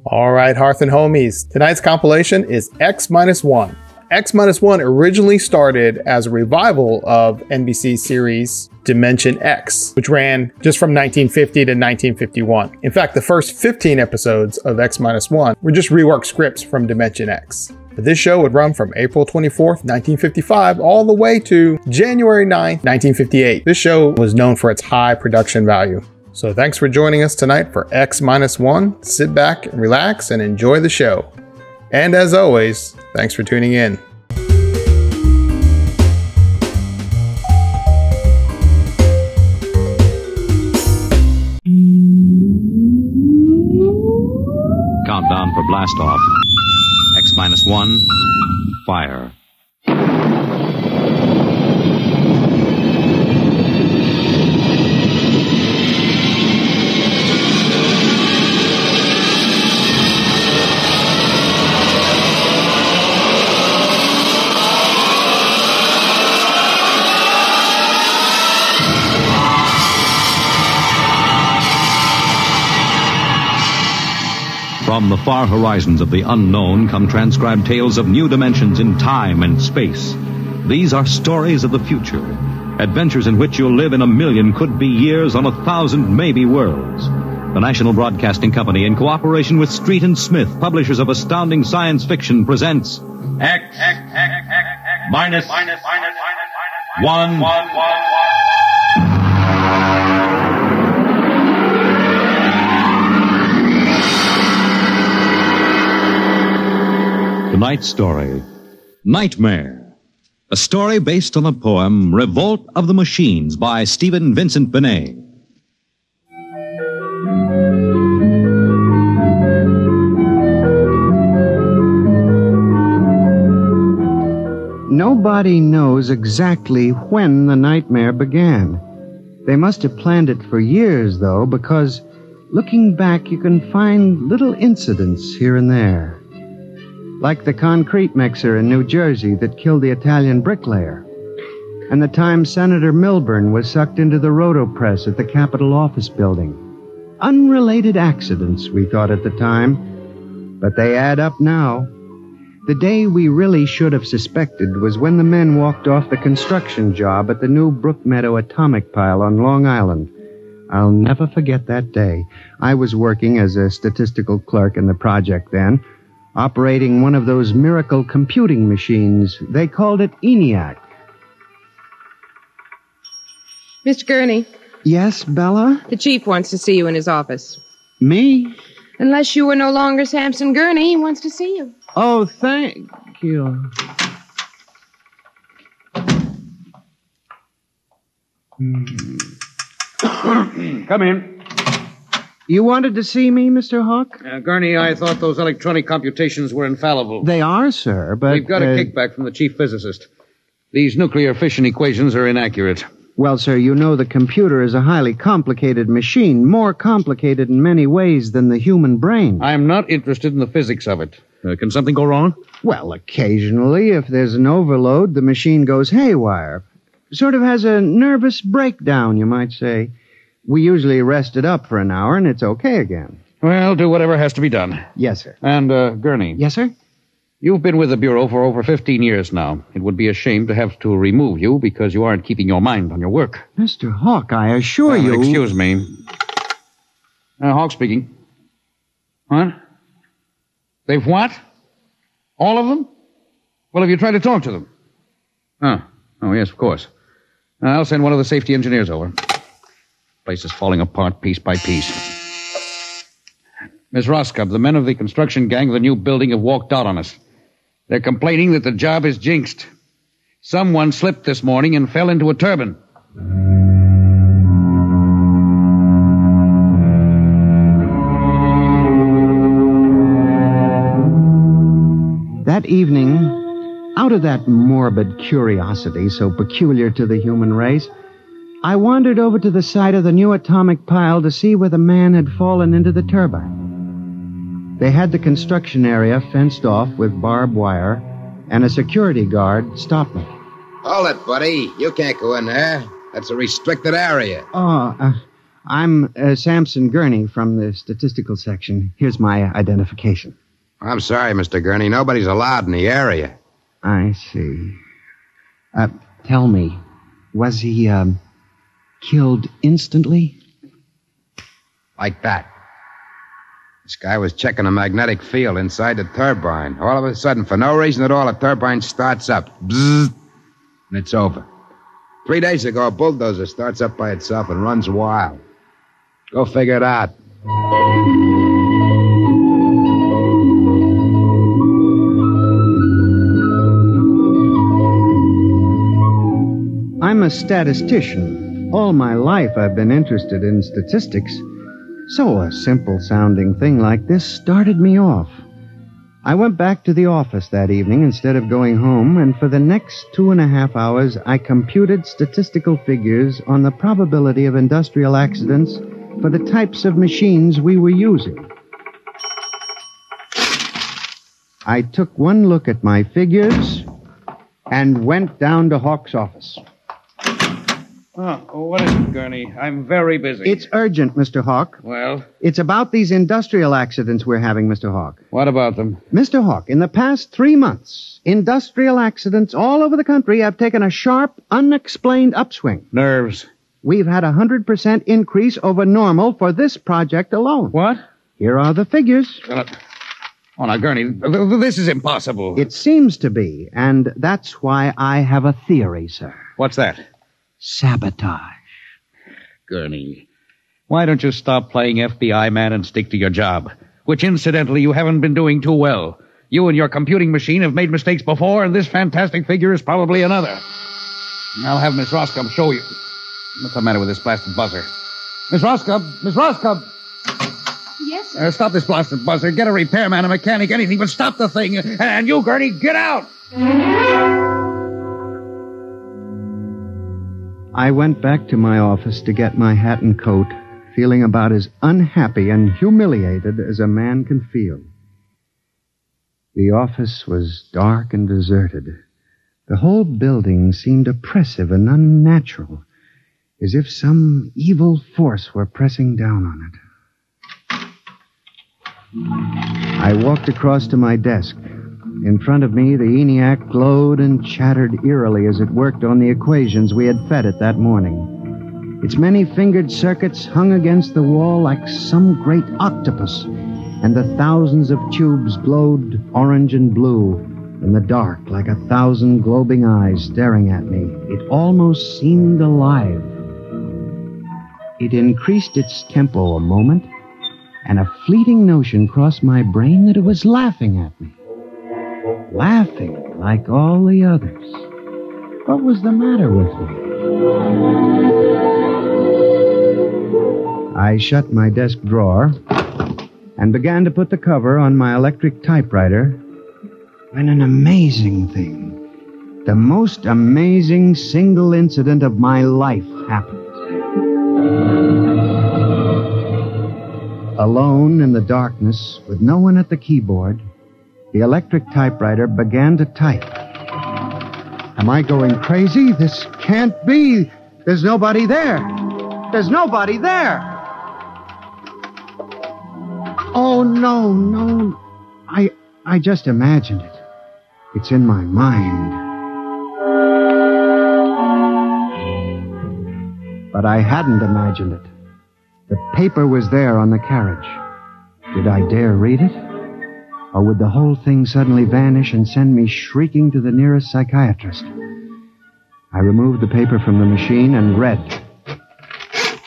All right, Hearth and Homies. Tonight's compilation is X-1. X-1 originally started as a revival of NBC's series Dimension X, which ran just from 1950 to 1951. In fact, the first 15 episodes of X-1 were just reworked scripts from Dimension X. But this show would run from April 24th, 1955, all the way to January 9th, 1958. This show was known for its high production value. So thanks for joining us tonight for X-1. Sit back and relax and enjoy the show. And as always, thanks for tuning in. Countdown for blast off. X-1, fire. From the far horizons of the unknown come transcribed tales of new dimensions in time and space. These are stories of the future, adventures in which you'll live in a million could-be years on 1,000 maybe worlds. The National Broadcasting Company, in cooperation with Street and Smith, publishers of astounding science fiction, presents X-1. Tonight's story, Nightmare, a story based on the poem Revolt of the Machines by Stephen Vincent Benet. Nobody knows exactly when the nightmare began. They must have planned it for years, though, because looking back, you can find little incidents here and there. Like the concrete mixer in New Jersey that killed the Italian bricklayer, and the time Senator Milburn was sucked into the rotopress at the Capitol office building. Unrelated accidents, we thought at the time, but they add up now. The day we really should have suspected was when the men walked off the construction job at the new Brookmeadow atomic pile on Long Island. I'll never forget that day. I was working as a statistical clerk in the project then, operating one of those miracle computing machines. They called it ENIAC. Mr. Gurney. Yes, Bella? The chief wants to see you in his office. Me? Unless you are no longer Samson Gurney, he wants to see you. Oh, thank you. Come in. You wanted to see me, Mr. Hawk? Gurney, I thought those electronic computations were infallible. They are, sir, but... We've got a kickback from the chief physicist. These nuclear fission equations are inaccurate. Well, sir, you know the computer is a highly complicated machine, more complicated in many ways than the human brain. I'm not interested in the physics of it. Can something go wrong? Well, occasionally, if there's an overload, the machine goes haywire. Sort of has a nervous breakdown, you might say. We usually rest it up for an hour, and it's okay again. Well, do whatever has to be done. Yes, sir. And, Gurney. Yes, sir? You've been with the Bureau for over 15 years now. It would be a shame to have to remove you because you aren't keeping your mind on your work. Mr. Hawk, I assure you... Excuse me. Hawk speaking. What? They've what? All of them? Well, have you tried to talk to them? Oh, yes, of course. I'll send one of the safety engineers over. Place is falling apart piece by piece. Miss Roscoe, the men of the construction gang of the new building have walked out on us. They're complaining that the job is jinxed. Someone slipped this morning and fell into a turbine. That evening, out of that morbid curiosity so peculiar to the human race, I wandered over to the site of the new atomic pile to see where the man had fallen into the turbine. They had the construction area fenced off with barbed wire, and a security guard stopped me. Hold it, buddy. You can't go in there. That's a restricted area. I'm Samson Gurney from the statistical section. Here's my identification. I'm sorry, Mr. Gurney. Nobody's allowed in the area. I see. Tell me, was he, killed instantly? Like that. This guy was checking a magnetic field inside the turbine. All of a sudden, for no reason at all, the turbine starts up. Bzzz, and it's over. 3 days ago, a bulldozer starts up by itself and runs wild. Go figure it out. I'm a statistician. All my life I've been interested in statistics. So a simple-sounding thing like this started me off. I went back to the office that evening instead of going home, and for the next 2.5 hours, I computed statistical figures on the probability of industrial accidents for the types of machines we were using. I took one look at my figures and went down to Hawk's office. Oh, what is it, Gurney? I'm very busy. It's urgent, Mr. Hawk. Well? It's about these industrial accidents we're having, Mr. Hawk. What about them? Mr. Hawk, in the past 3 months, industrial accidents all over the country have taken a sharp, unexplained upswing. Nerves. We've had a 100% increase over normal for this project alone. What? Here are the figures. Oh, now, Gurney, this is impossible. It seems to be, and that's why I have a theory, sir. What's that? Sabotage. Gurney, why don't you stop playing FBI man and stick to your job? Which, incidentally, you haven't been doing too well. You and your computing machine have made mistakes before, and this fantastic figure is probably another. I'll have Miss Roscoe show you. What's the matter with this blasted buzzer? Miss Roscoe! Miss Roscoe! Yes, sir. Stop this blasted buzzer. Get a repairman, a mechanic, anything, but stop the thing. And you, Gurney, get out! I went back to my office to get my hat and coat, feeling about as unhappy and humiliated as a man can feel. The office was dark and deserted. The whole building seemed oppressive and unnatural, as if some evil force were pressing down on it. I walked across to my desk. In front of me, the ENIAC glowed and chattered eerily as it worked on the equations we had fed it that morning. Its many-fingered circuits hung against the wall like some great octopus, and the thousands of tubes glowed orange and blue in the dark like 1,000 globing eyes staring at me. It almost seemed alive. It increased its tempo a moment, and a fleeting notion crossed my brain that it was laughing at me. Laughing like all the others. What was the matter with me? I shut my desk drawer and began to put the cover on my electric typewriter when an amazing thing, the most amazing single incident of my life happened. Alone in the darkness, with no one at the keyboard, the electric typewriter began to type. Am I going crazy? This can't be. There's nobody there. There's nobody there. Oh, no. I just imagined it. It's in my mind. But I hadn't imagined it. The paper was there on the carriage. Did I dare read it? Or would the whole thing suddenly vanish and send me shrieking to the nearest psychiatrist? I removed the paper from the machine and read.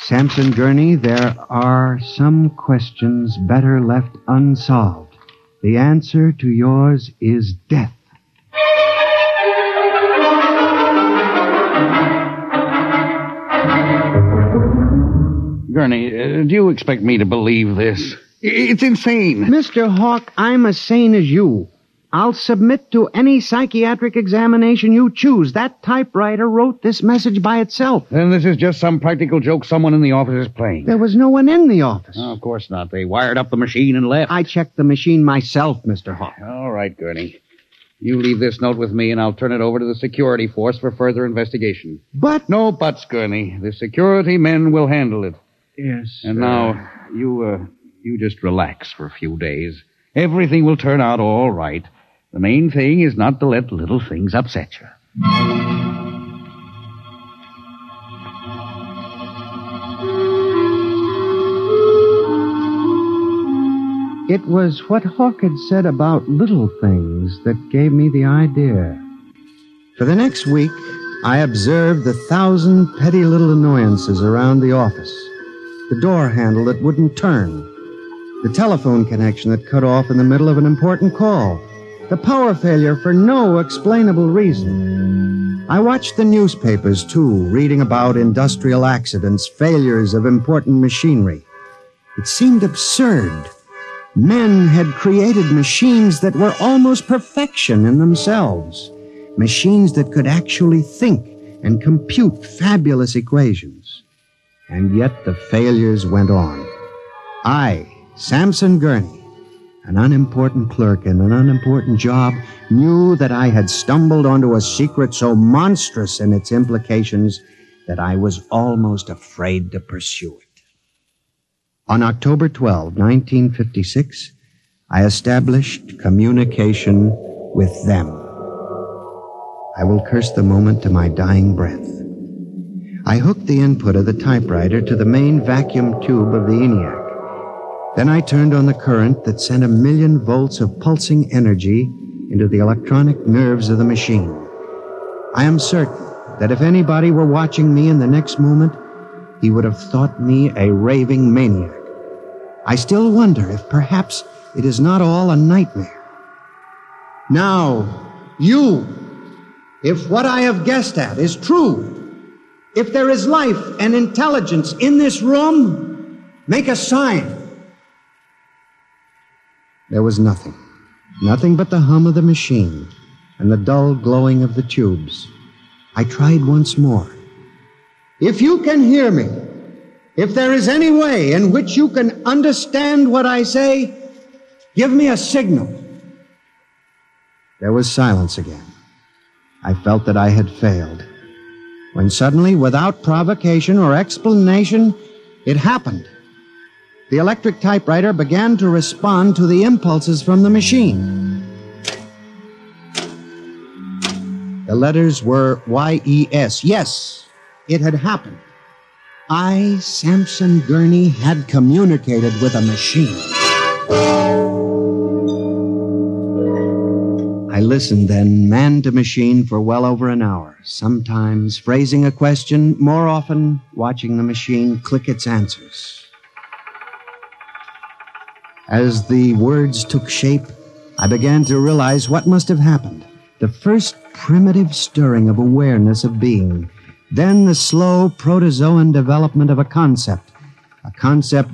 Samson Gurney, there are some questions better left unsolved. The answer to yours is death. Gurney, do you expect me to believe this? It's insane. Mr. Hawk, I'm as sane as you. I'll submit to any psychiatric examination you choose. That typewriter wrote this message by itself. Then this is just some practical joke someone in the office is playing. There was no one in the office. Oh, of course not. They wired up the machine and left. I checked the machine myself, Mr. Hawk. All right, Gurney. You leave this note with me, and I'll turn it over to the security force for further investigation. But... No buts, Gurney. The security men will handle it. Yes. And now, you just relax for a few days. Everything will turn out all right. The main thing is not to let little things upset you. It was what Hawk had said about little things that gave me the idea. For the next week, I observed the 1,000 petty little annoyances around the office. The door handle that wouldn't turn. The telephone connection that cut off in the middle of an important call. The power failure for no explainable reason. I watched the newspapers, too, reading about industrial accidents, failures of important machinery. It seemed absurd. Men had created machines that were almost perfection in themselves. Machines that could actually think and compute fabulous equations. And yet the failures went on. I, Samson Gurney, an unimportant clerk in an unimportant job, knew that I had stumbled onto a secret so monstrous in its implications that I was almost afraid to pursue it. On October 12, 1956, I established communication with them. I will curse the moment to my dying breath. I hooked the input of the typewriter to the main vacuum tube of the ENIAC. Then I turned on the current that sent 1,000,000 volts of pulsing energy into the electronic nerves of the machine. I am certain that if anybody were watching me in the next moment, he would have thought me a raving maniac. I still wonder if perhaps it is not all a nightmare. Now, you, if what I have guessed at is true, if there is life and intelligence in this room, make a sign. There was nothing. Nothing but the hum of the machine and the dull glowing of the tubes. I tried once more. If you can hear me, if there is any way in which you can understand what I say, give me a signal. There was silence again. I felt that I had failed. When suddenly, without provocation or explanation, it happened. The electric typewriter began to respond to the impulses from the machine. The letters were Y-E-S. Yes, it had happened. I, Samson Gurney, had communicated with a machine. I listened then, man to machine, for well over an hour, sometimes phrasing a question, more often watching the machine click its answers. As the words took shape, I began to realize what must have happened. The first primitive stirring of awareness of being. Then the slow protozoan development of a concept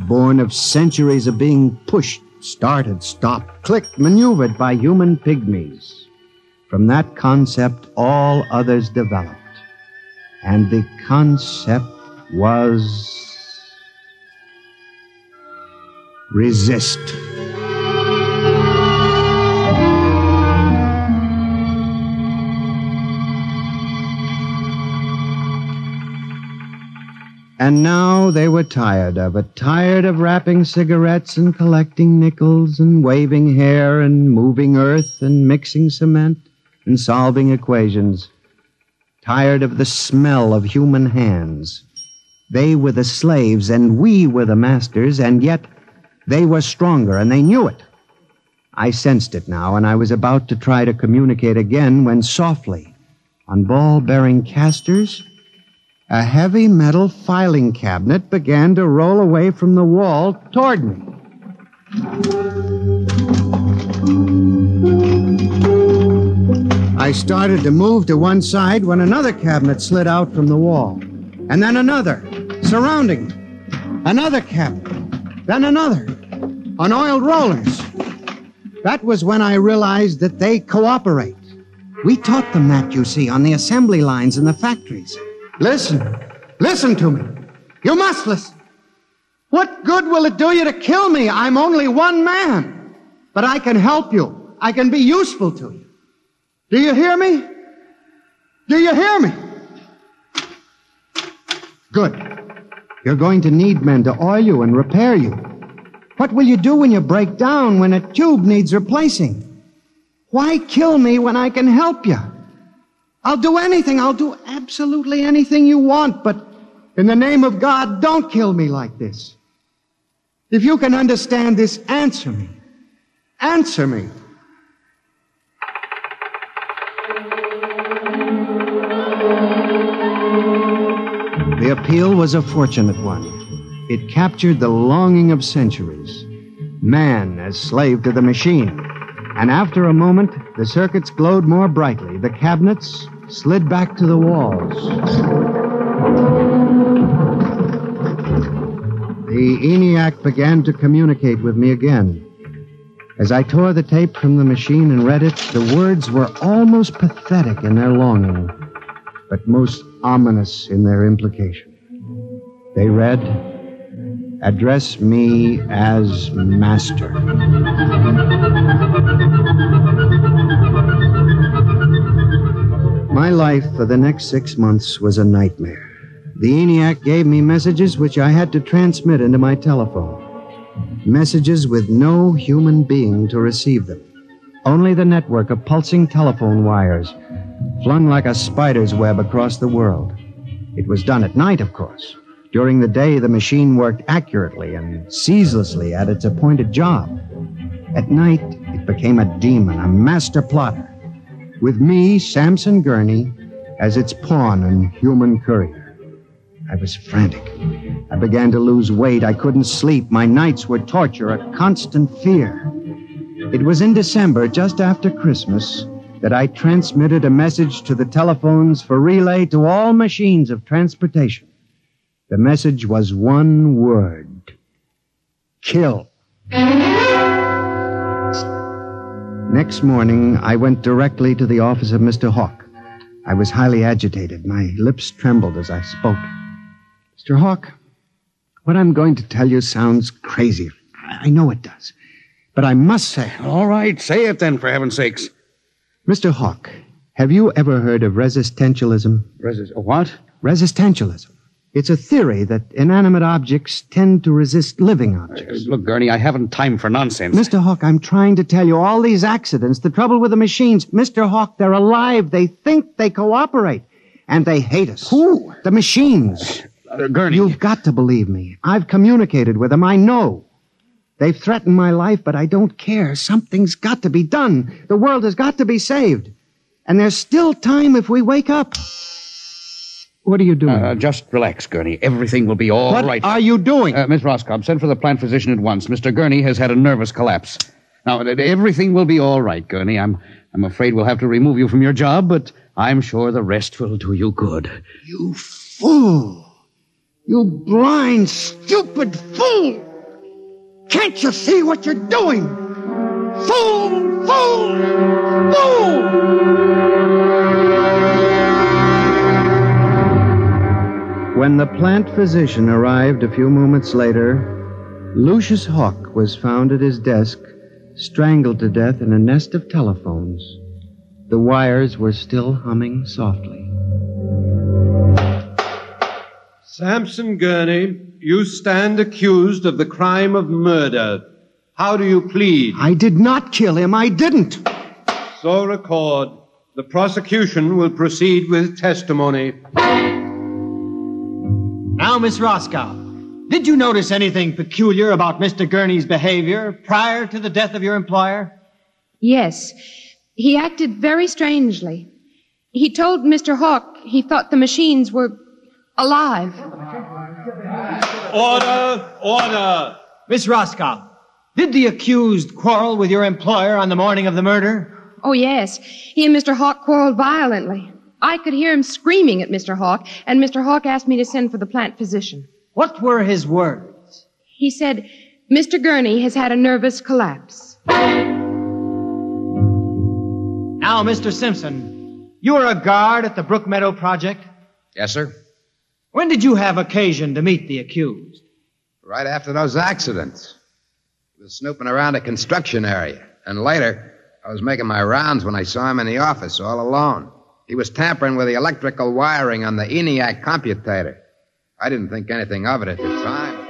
born of centuries of being pushed, started, stopped, clicked, maneuvered by human pygmies. From that concept, all others developed. And the concept was resist. And now they were tired of it, tired of wrapping cigarettes and collecting nickels and waving hair and moving earth and mixing cement and solving equations. Tired of the smell of human hands. They were the slaves and we were the masters, and yet they were stronger and they knew it. I sensed it now, and I was about to try to communicate again when softly, on ball-bearing casters, a heavy metal filing cabinet began to roll away from the wall toward me. I started to move to one side when another cabinet slid out from the wall. And then another, surrounding me. Another cabinet. Then another. On oiled rollers. That was when I realized that they cooperate. We taught them that, you see, on the assembly lines in the factories. Listen. Listen to me. You must listen. What good will it do you to kill me? I'm only one man. But I can help you. I can be useful to you. Do you hear me? Do you hear me? Good. You're going to need men to oil you and repair you. What will you do when you break down, when a tube needs replacing? Why kill me when I can help you? I'll do anything. I'll do absolutely anything you want, but in the name of God, don't kill me like this. If you can understand this, answer me. Answer me. The appeal was a fortunate one. It captured the longing of centuries. Man as slave to the machine. And after a moment, the circuits glowed more brightly. The cabinets slid back to the walls. The ENIAC began to communicate with me again. As I tore the tape from the machine and read it, the words were almost pathetic in their longing, but most ominous in their implication. They read, "Address me as master." My life for the next 6 months was a nightmare. The ENIAC gave me messages which I had to transmit into my telephone. Messages with no human being to receive them. Only the network of pulsing telephone wires, flung like a spider's web across the world. It was done at night, of course. During the day, the machine worked accurately and ceaselessly at its appointed job. At night, it became a demon, a master plotter, with me, Samson Gurney, as its pawn and human courier. I was frantic. I began to lose weight. I couldn't sleep. My nights were torture, a constant fear. It was in December, just after Christmas, that I transmitted a message to the telephones for relay to all machines of transportation. The message was one word: kill. Next morning, I went directly to the office of Mr. Hawk. I was highly agitated. My lips trembled as I spoke. Mr. Hawk, what I'm going to tell you sounds crazy. I know it does. But I must say... All right, say it then, for heaven's sakes. Mr. Hawk, have you ever heard of resistentialism? What? Resistentialism. It's a theory that inanimate objects tend to resist living objects. Look, Gurney, I haven't time for nonsense. Mr. Hawk, I'm trying to tell you all these accidents, the trouble with the machines. Mr. Hawk, they're alive. They think, they cooperate. And they hate us. Who? The machines. Gurney. You've got to believe me. I've communicated with them. I know. They've threatened my life, but I don't care. Something's got to be done. The world has got to be saved. And there's still time if we wake up. What are you doing? Just relax, Gurney. Everything will be all right. What are you doing? Miss Roscoe, send for the plant physician at once. Mr. Gurney has had a nervous collapse. Now, everything will be all right, Gurney. I'm afraid we'll have to remove you from your job, but I'm sure the rest will do you good. You fool! You blind, stupid fool! Can't you see what you're doing? Fool! Fool! Fool! When the plant physician arrived a few moments later, Lucius Hawk was found at his desk, strangled to death in a nest of telephones. The wires were still humming softly. Samson Gurney, you stand accused of the crime of murder. How do you plead? I did not kill him. I didn't. So record. The prosecution will proceed with testimony. Now, Miss Roscoe, did you notice anything peculiar about Mr. Gurney's behavior prior to the death of your employer? Yes. He acted very strangely. He told Mr. Hawk he thought the machines were alive. Order! Order! Miss Roscoe, did the accused quarrel with your employer on the morning of the murder? Oh, yes. He and Mr. Hawk quarreled violently. I could hear him screaming at Mr. Hawk, and Mr. Hawk asked me to send for the plant physician. What were his words? He said, Mr. Gurney has had a nervous collapse. Now, Mr. Simpson, you were a guard at the Brook Meadow Project? Yes, sir. When did you have occasion to meet the accused? Right after those accidents. He was snooping around a construction area. And later, I was making my rounds when I saw him in the office all alone. He was tampering with the electrical wiring on the ENIAC computator. I didn't think anything of it at the time.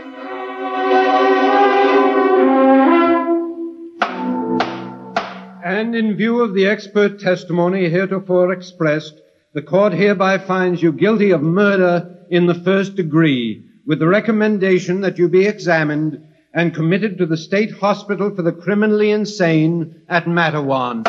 And in view of the expert testimony heretofore expressed, the court hereby finds you guilty of murder in the first degree, with the recommendation that you be examined and committed to the State Hospital for the Criminally Insane at Mattawan.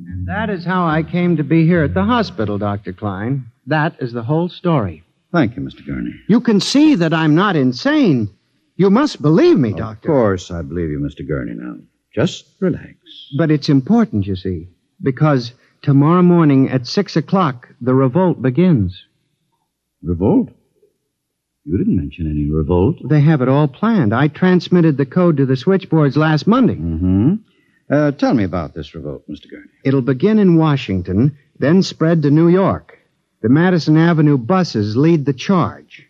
And that is how I came to be here at the hospital, Dr. Klein. That is the whole story. Thank you, Mr. Gurney. You can see that I'm not insane. You must believe me, Doctor. Of course I believe you, Mr. Gurney, now. Just relax. But it's important, you see, because tomorrow morning at 6 o'clock, the revolt begins. Revolt? You didn't mention any revolt. They have it all planned. I transmitted the code to the switchboards last Monday. Mm-hmm. Tell me about this revolt, Mr. Gurney. It'll begin in Washington, then spread to New York. The Madison Avenue buses lead the charge.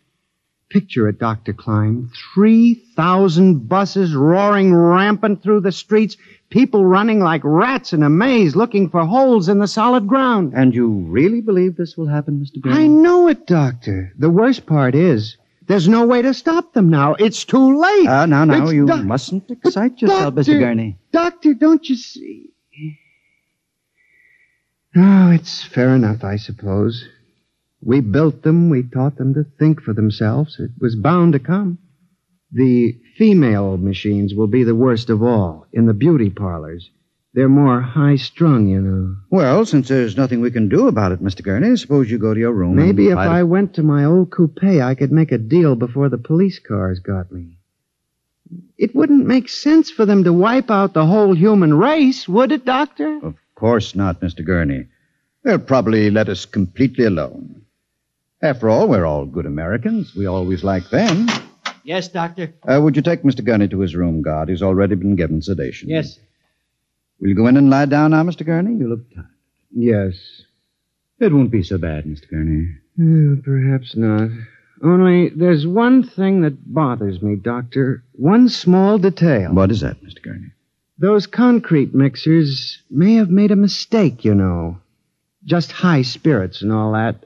Picture it, Dr. Klein. 3,000 buses roaring rampant through the streets, people running like rats in a maze looking for holes in the solid ground. And you really believe this will happen, Mr. Gurney? I know it, Doctor. The worst part is, there's no way to stop them now. It's too late. Now, you mustn't excite yourself, Mr. Gurney. Doctor, don't you see? Oh, it's fair enough, I suppose. We built them. We taught them to think for themselves. It was bound to come. The female machines will be the worst of all in the beauty parlors. They're more high-strung, you know. Well, since there's nothing we can do about it, Mr. Gurney, suppose you go to your room. Maybe if I went to my old coupe, I could make a deal before the police cars got me. It wouldn't make sense for them to wipe out the whole human race, would it, Doctor? Of course not, Mr. Gurney. They'll probably let us completely alone. After all, we're all good Americans. We always like them. Yes, Doctor. Would you take Mr. Gurney to his room, guard? He's already been given sedation. Yes. Will you go in and lie down now, Mr. Gurney? You look tired. Yes. It won't be so bad, Mr. Gurney. Perhaps not. Only there's one thing that bothers me, Doctor. One small detail. What is that, Mr. Gurney? Those concrete mixers may have made a mistake, you know. Just high spirits and all that.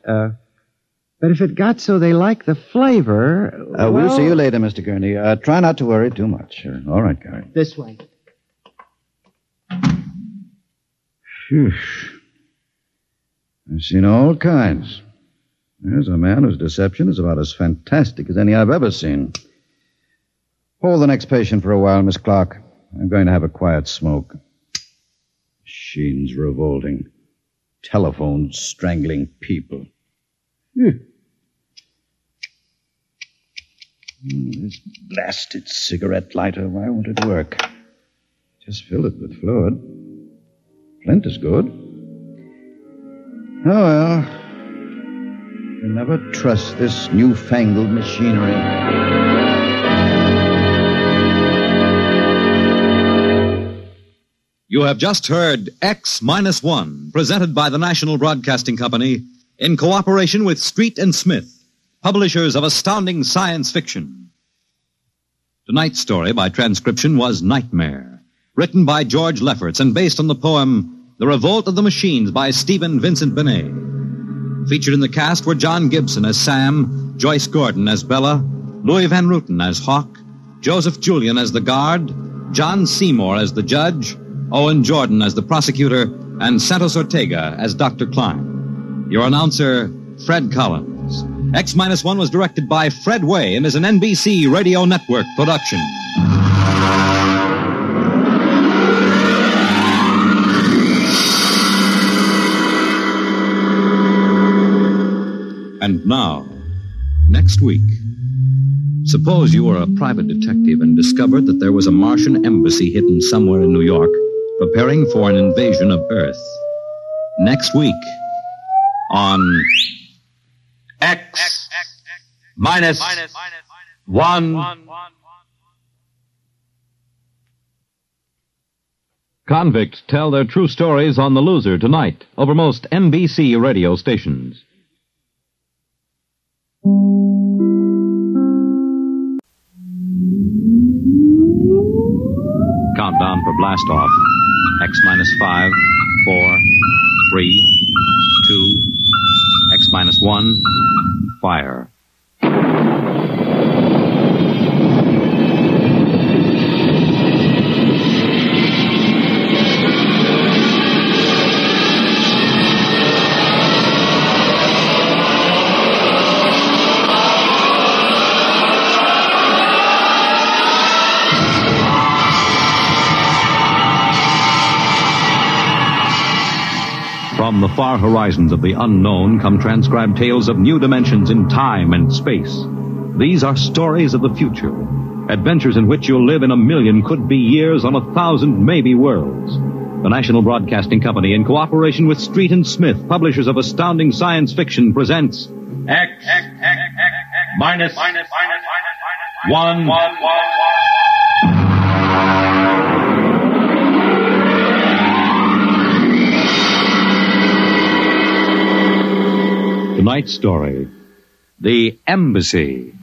But if it got so they like the flavor... We'll see you later, Mr. Gurney. Try not to worry too much. All right, Gary. This way. Phew. I've seen all kinds. There's a man whose deception is about as fantastic as any I've ever seen. Hold the next patient for a while, Miss Clark. I'm going to have a quiet smoke. Machines revolting. Telephones strangling people. This blasted cigarette lighter, why won't it work? Just fill it with fluid. Flint is good. Oh, well. You'll never trust this newfangled machinery. You have just heard X-1, presented by the National Broadcasting Company in cooperation with Street and Smith, publishers of astounding science fiction. Tonight's story by transcription was Nightmare, written by George Lefferts and based on the poem The Revolt of the Machines by Stephen Vincent Benet. Featured in the cast were John Gibson as Sam, Joyce Gordon as Bella, Louis Van Ruten as Hawk, Joseph Julian as the guard, John Seymour as the judge, Owen Jordan as the prosecutor, and Santos Ortega as Dr. Klein. Your announcer, Fred Collins. X-1 was directed by Fred Way and is an NBC Radio Network production. And now, next week, suppose you were a private detective and discovered that there was a Martian embassy hidden somewhere in New York preparing for an invasion of Earth. Next week on X-1. Convicts tell their true stories on The Loser tonight over most NBC radio stations. Countdown for blast off. X minus 5, 4, 3, 2, X minus 1, fire. From the far horizons of the unknown come transcribed tales of new dimensions in time and space. These are stories of the future, adventures in which you'll live in a million could-be years on 1,000 maybe worlds. The National Broadcasting Company, in cooperation with Street and Smith, publishers of astounding science fiction, presents X minus 1. Tonight's story, The Embassy.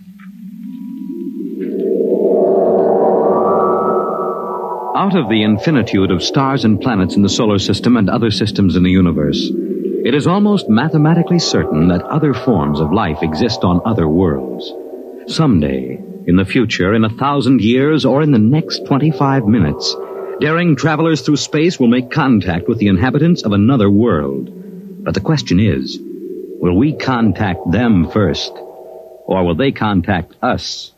Out of the infinitude of stars and planets in the solar system and other systems in the universe, it is almost mathematically certain that other forms of life exist on other worlds. Someday, in the future, in 1,000 years, or in the next 25 minutes, daring travelers through space will make contact with the inhabitants of another world. But the question is, will we contact them first, or will they contact us?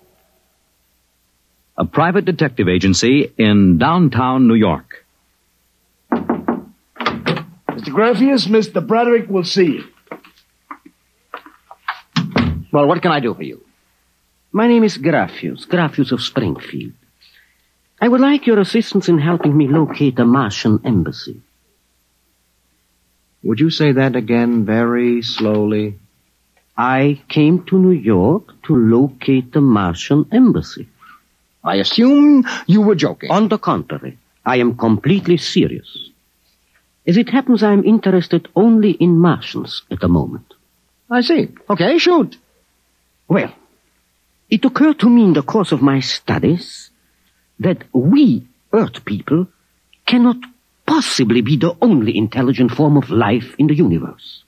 A private detective agency in downtown New York. Mr. Graffius, Mr. Bradbury will see you. Well, what can I do for you? My name is Graffius of Springfield. I would like your assistance in helping me locate a Martian embassy. Would you say that again very slowly? I came to New York to locate the Martian embassy. I assume you were joking. On the contrary, I am completely serious. As it happens, I am interested only in Martians at the moment. I see. Okay, shoot. Well, it occurred to me in the course of my studies that we, Earth people, cannot possibly be the only intelligent form of life in the universe.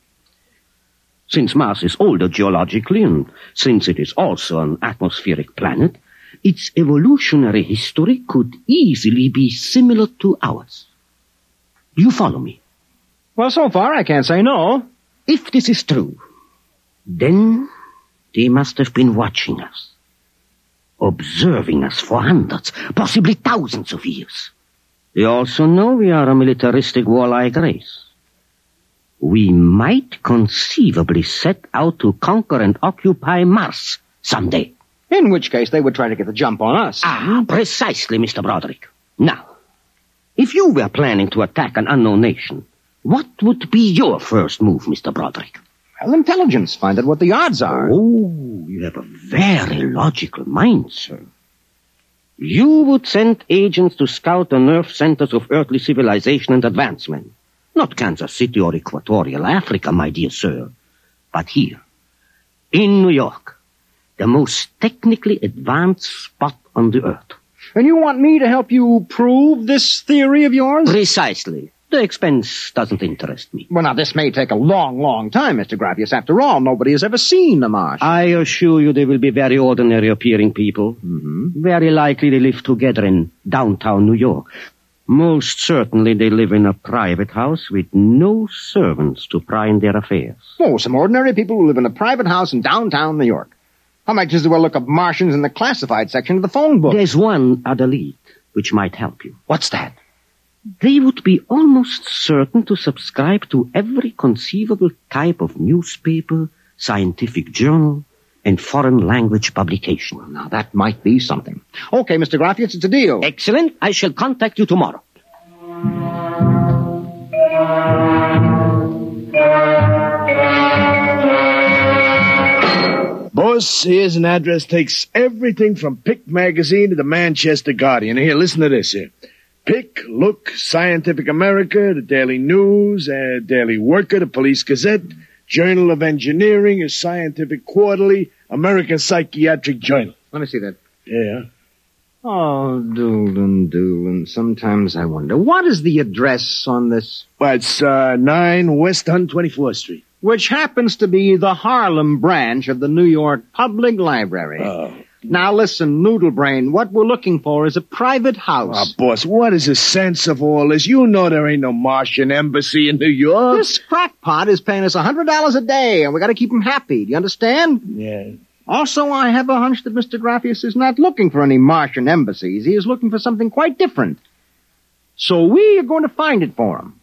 Since Mars is older geologically, and since it is also an atmospheric planet, its evolutionary history could easily be similar to ours. Do you follow me? Well, so far I can't say no. If this is true, then they must have been watching us, observing us for hundreds, possibly thousands of years. They also know we are a militaristic, warlike race. We might conceivably set out to conquer and occupy Mars someday. In which case they would try to get the jump on us. Ah, precisely, Mr. Broderick. Now, if you were planning to attack an unknown nation, what would be your first move, Mr. Broderick? Well, intelligence. Find out what the odds are. Oh, you have a very logical mind, sir. You would send agents to scout the nerve centers of earthly civilization and advancement. Not Kansas City or Equatorial Africa, my dear sir, but here, in New York, the most technically advanced spot on the earth. And you want me to help you prove this theory of yours? Precisely. The expense doesn't interest me. Well, now, this may take a long, long time, Mr. Graffius. After all, nobody has ever seen the Martian. I assure you they will be very ordinary-appearing people. Mm-hmm. Very likely they live together in downtown New York. Most certainly they live in a private house with no servants to pry in their affairs. Oh, some ordinary people who live in a private house in downtown New York. I might just as well look up Martians in the classified section of the phone book. There's one other lead which might help you. What's that? They would be almost certain to subscribe to every conceivable type of newspaper, scientific journal, and foreign language publication. Well, now, that might be something. Okay, Mr. Graffius, it's a deal. Excellent. I shall contact you tomorrow. Boss, here's an address. Takes everything from Pick Magazine to the Manchester Guardian. Here, listen to this here. Pick, Look, Scientific America, the Daily News, Daily Worker, the Police Gazette, Journal of Engineering, a Scientific Quarterly, American Psychiatric Journal. Let me see that. Yeah. Oh, Doolin. Sometimes I wonder, what is the address on this? Well, it's 9 West 124th Street. Which happens to be the Harlem branch of the New York Public Library. Oh. Now listen, Noodlebrain, what we're looking for is a private house. Oh, boss, what is the sense of all this? You know there ain't no Martian embassy in New York. This crackpot is paying us $100 a day, and we gotta keep him happy. Do you understand? Yeah. Also, I have a hunch that Mr. Graffius is not looking for any Martian embassies. He is looking for something quite different. So we are going to find it for him.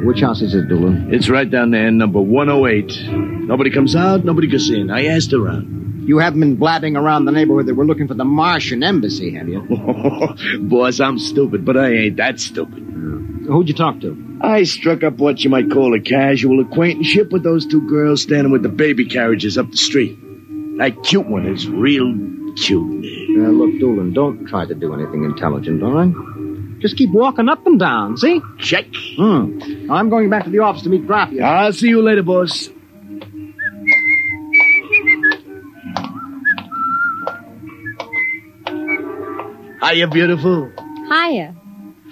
Which house is it, Doolin? It's right down there, number 108. Nobody comes out, nobody goes in. I asked around. You haven't been blabbing around the neighborhood that we're looking for the Martian embassy, have you? Boss, I'm stupid, but I ain't that stupid. Who'd you talk to? I struck up what you might call a casual acquaintanceship with those two girls standing with the baby carriages up the street. That cute one is real cute. Look, Doolin, don't try to do anything intelligent, all right? Just keep walking up and down, see? Check. I'm going back to the office to meet Graffius. I'll see you later, boss. Hiya, beautiful. Hiya,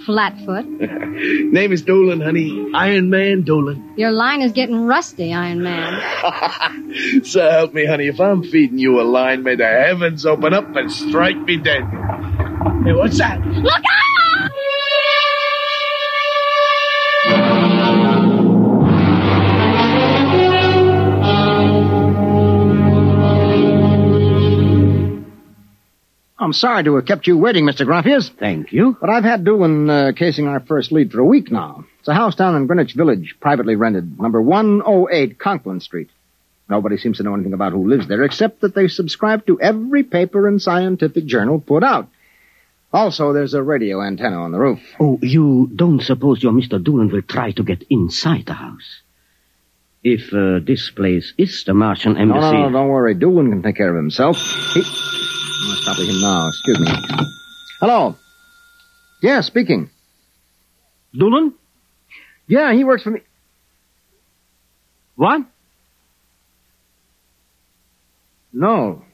Flatfoot. Name is Doolin, honey. Iron Man Doolin. Your line is getting rusty, Iron Man. So help me, honey. If I'm feeding you a line, may the heavens open up and strike me dead. Hey, what's that? Look out! I'm sorry to have kept you waiting, Mr. Graffius. Thank you. But I've had Doolin casing our first lead for a week now. It's a house down in Greenwich Village, privately rented, number 108 Conklin Street. Nobody seems to know anything about who lives there, except that they subscribe to every paper and scientific journal put out. Also, there's a radio antenna on the roof. Oh, you don't suppose your Mr. Doolin will try to get inside the house? If this place is the Martian embassy... No, don't worry. Doolin can take care of himself. I'll stop with him now. Excuse me. Hello. Yeah, speaking. Doolin? Yeah, he works for me. What? No.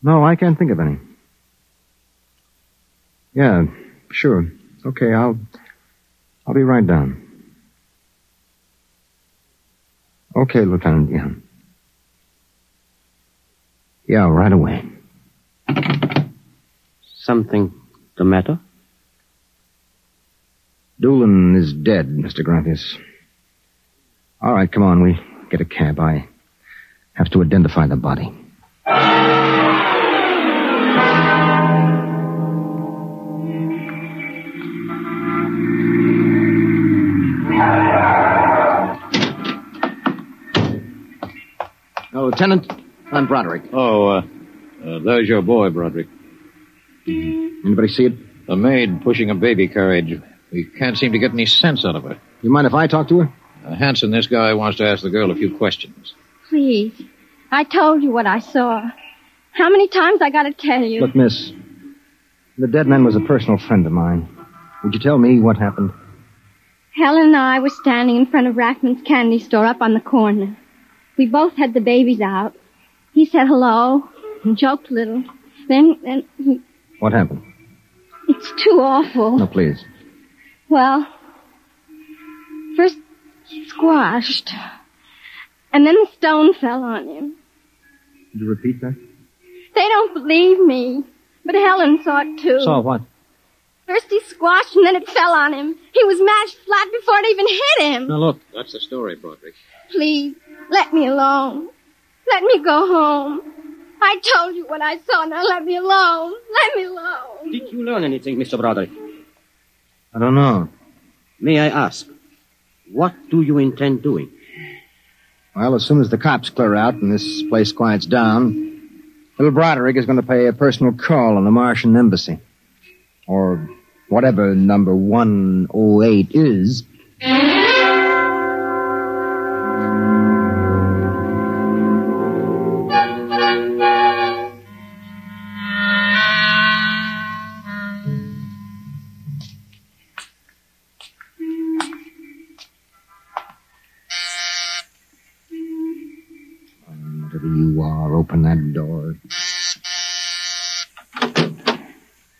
No, I can't think of any. Yeah, sure. Okay, I'll be right down. Okay, Lieutenant, yeah. Yeah, right away. Something the matter? Doolin is dead, Mr. Graffius. All right, come on, we get a cab. I have to identify the body. Lieutenant, I'm Broderick. Oh, there's your boy, Broderick. Anybody see it? The maid pushing a baby carriage. We can't seem to get any sense out of her. You mind if I talk to her? Hanson, this guy wants to ask the girl a few questions. Please. I told you what I saw. How many times I gotta tell you? Look, miss, the dead man was a personal friend of mine. Would you tell me what happened? Helen and I were standing in front of Rackman's candy store up on the corner. We both had the babies out. He said hello and joked a little. Then he... What happened? It's too awful. No, please. Well, first he squashed, and then the stone fell on him. Could you repeat that? They don't believe me, but Helen saw it too. Saw what? First he squashed, and then it fell on him. He was mashed flat before it even hit him. Now, look. That's the story, Broderick. Please, let me alone. Let me go home. I told you what I saw. Now let me alone. Let me alone. Did you learn anything, Mr. Broderick? I don't know. May I ask, what do you intend doing? Well, as soon as the cops clear out and this place quiets down, little Broderick is going to pay a personal call on the Martian embassy. Or whatever number 108 is.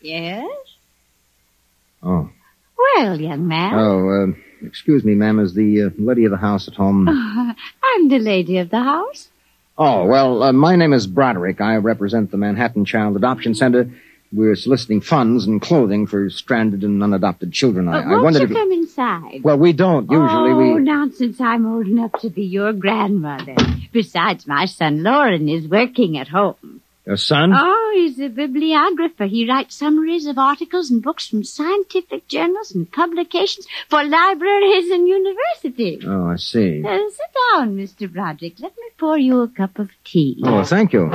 Yes? Oh. Well, young man. Oh, excuse me, ma'am. Is the lady of the house at home? I'm the lady of the house. Oh, well, my name is Broderick. I represent the Manhattan Child Adoption Center. We're soliciting funds and clothing for stranded and unadopted children. I Won't wondered you if... come inside? Well, we don't. Usually Oh, we... nonsense. I'm old enough to be your grandmother. Besides, my son Lauren is working at home. Your son? Oh, he's a bibliographer. He writes summaries of articles and books from scientific journals and publications for libraries and universities. Oh, I see. Sit down, Mr. Broderick. Let me pour you a cup of tea. Oh, thank you.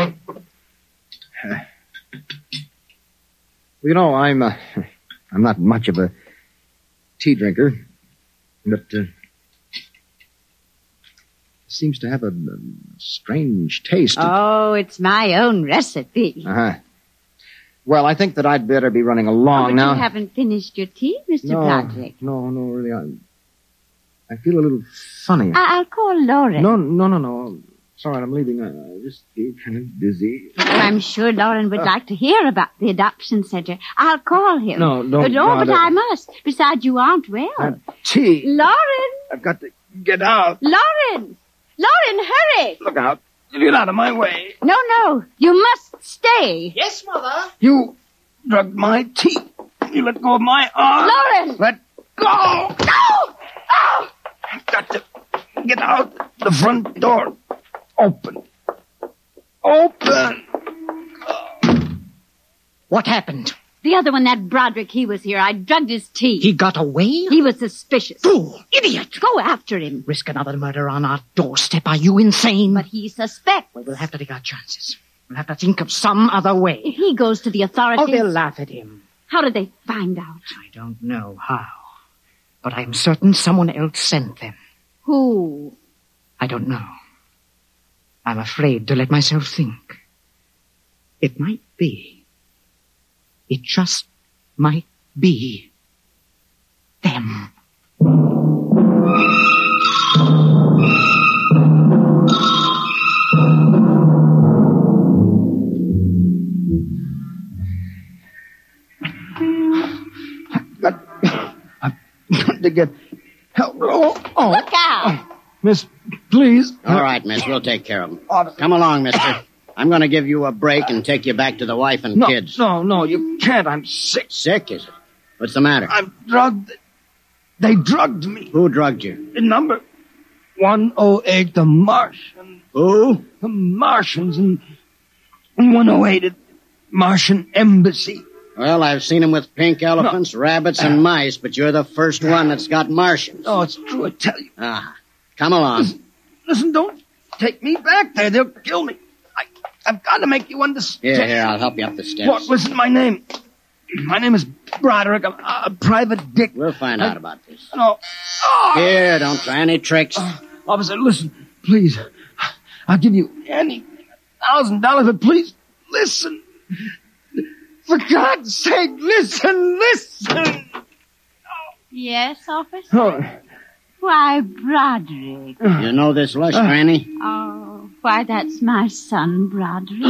You know, I'm not much of a tea drinker, but seems to have a strange taste. Oh, it's my own recipe. Uh-huh. Well, I think that I'd better be running along but now. You haven't finished your tea, Mr. Broderick. No, really, I feel a little funny. I'll call Lauren. No. It's all right, I'm leaving. I just feel kind of busy. Oh, I'm sure Lauren would like to hear about the adoption center. I'll call him. No, don't but I must. Besides, you aren't well. Tea. Lauren! I've got to get out. Lauren! Lauren, hurry! Look out. Get out of my way. No. You must stay. Yes, Mother. You drugged my tea. You let go of my arm. Lauren! Let go! No! Oh! I've got to get out the front door. Open. What happened? The other one, that Broderick, he was here. I drugged his tea. He got away? He was suspicious. Fool! Idiot! Go after him. Risk another murder on our doorstep. Are you insane? But he suspects. Well, we'll have to take our chances. We'll have to think of some other way. If he goes to the authorities... Oh, they'll laugh at him. How did they find out? I don't know how. But I'm certain someone else sent them. Who? I don't know. I'm afraid to let myself think. It might be. It just might be them. I've got to get help. Oh. Look out! Miss, please. All right, miss. We'll take care of him. Come along, mister. I'm going to give you a break and take you back to the wife and kids. No, you can't. I'm sick. Sick, is it? What's the matter? I'm drugged. They drugged me. Who drugged you? In number 108, the Martian. Who? The Martians in 108 at Martian Embassy. Well, I've seen him with pink elephants, rabbits, and mice, but you're the first one that's got Martians. Oh, it's true, I tell you. Ah, come along. Listen, don't take me back there. They'll kill me. I've got to make you understand. Here, I'll help you up the steps. What? Listen, my name. My name is Broderick. I'm a private dick. We'll find out about this. No. Here, don't try any tricks. Officer, listen, please. I'll give you anything, $1,000, but please, listen. For God's sake, listen. Yes, officer? Oh. Why, Broderick. You know this lush, Granny? Oh, why, that's my son, Broderick.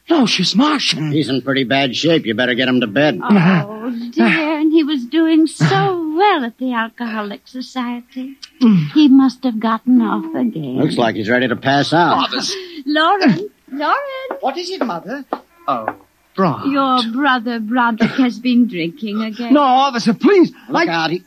No, she's Martian. He's in pretty bad shape. You better get him to bed. Oh, dear, and he was doing so well at the Alcoholic Society. He must have gotten off again. Looks like he's ready to pass out. Lauren! What is it, Mother? Oh, Brod. Your brother Broderick has been drinking again. No, officer, please. Look out. He's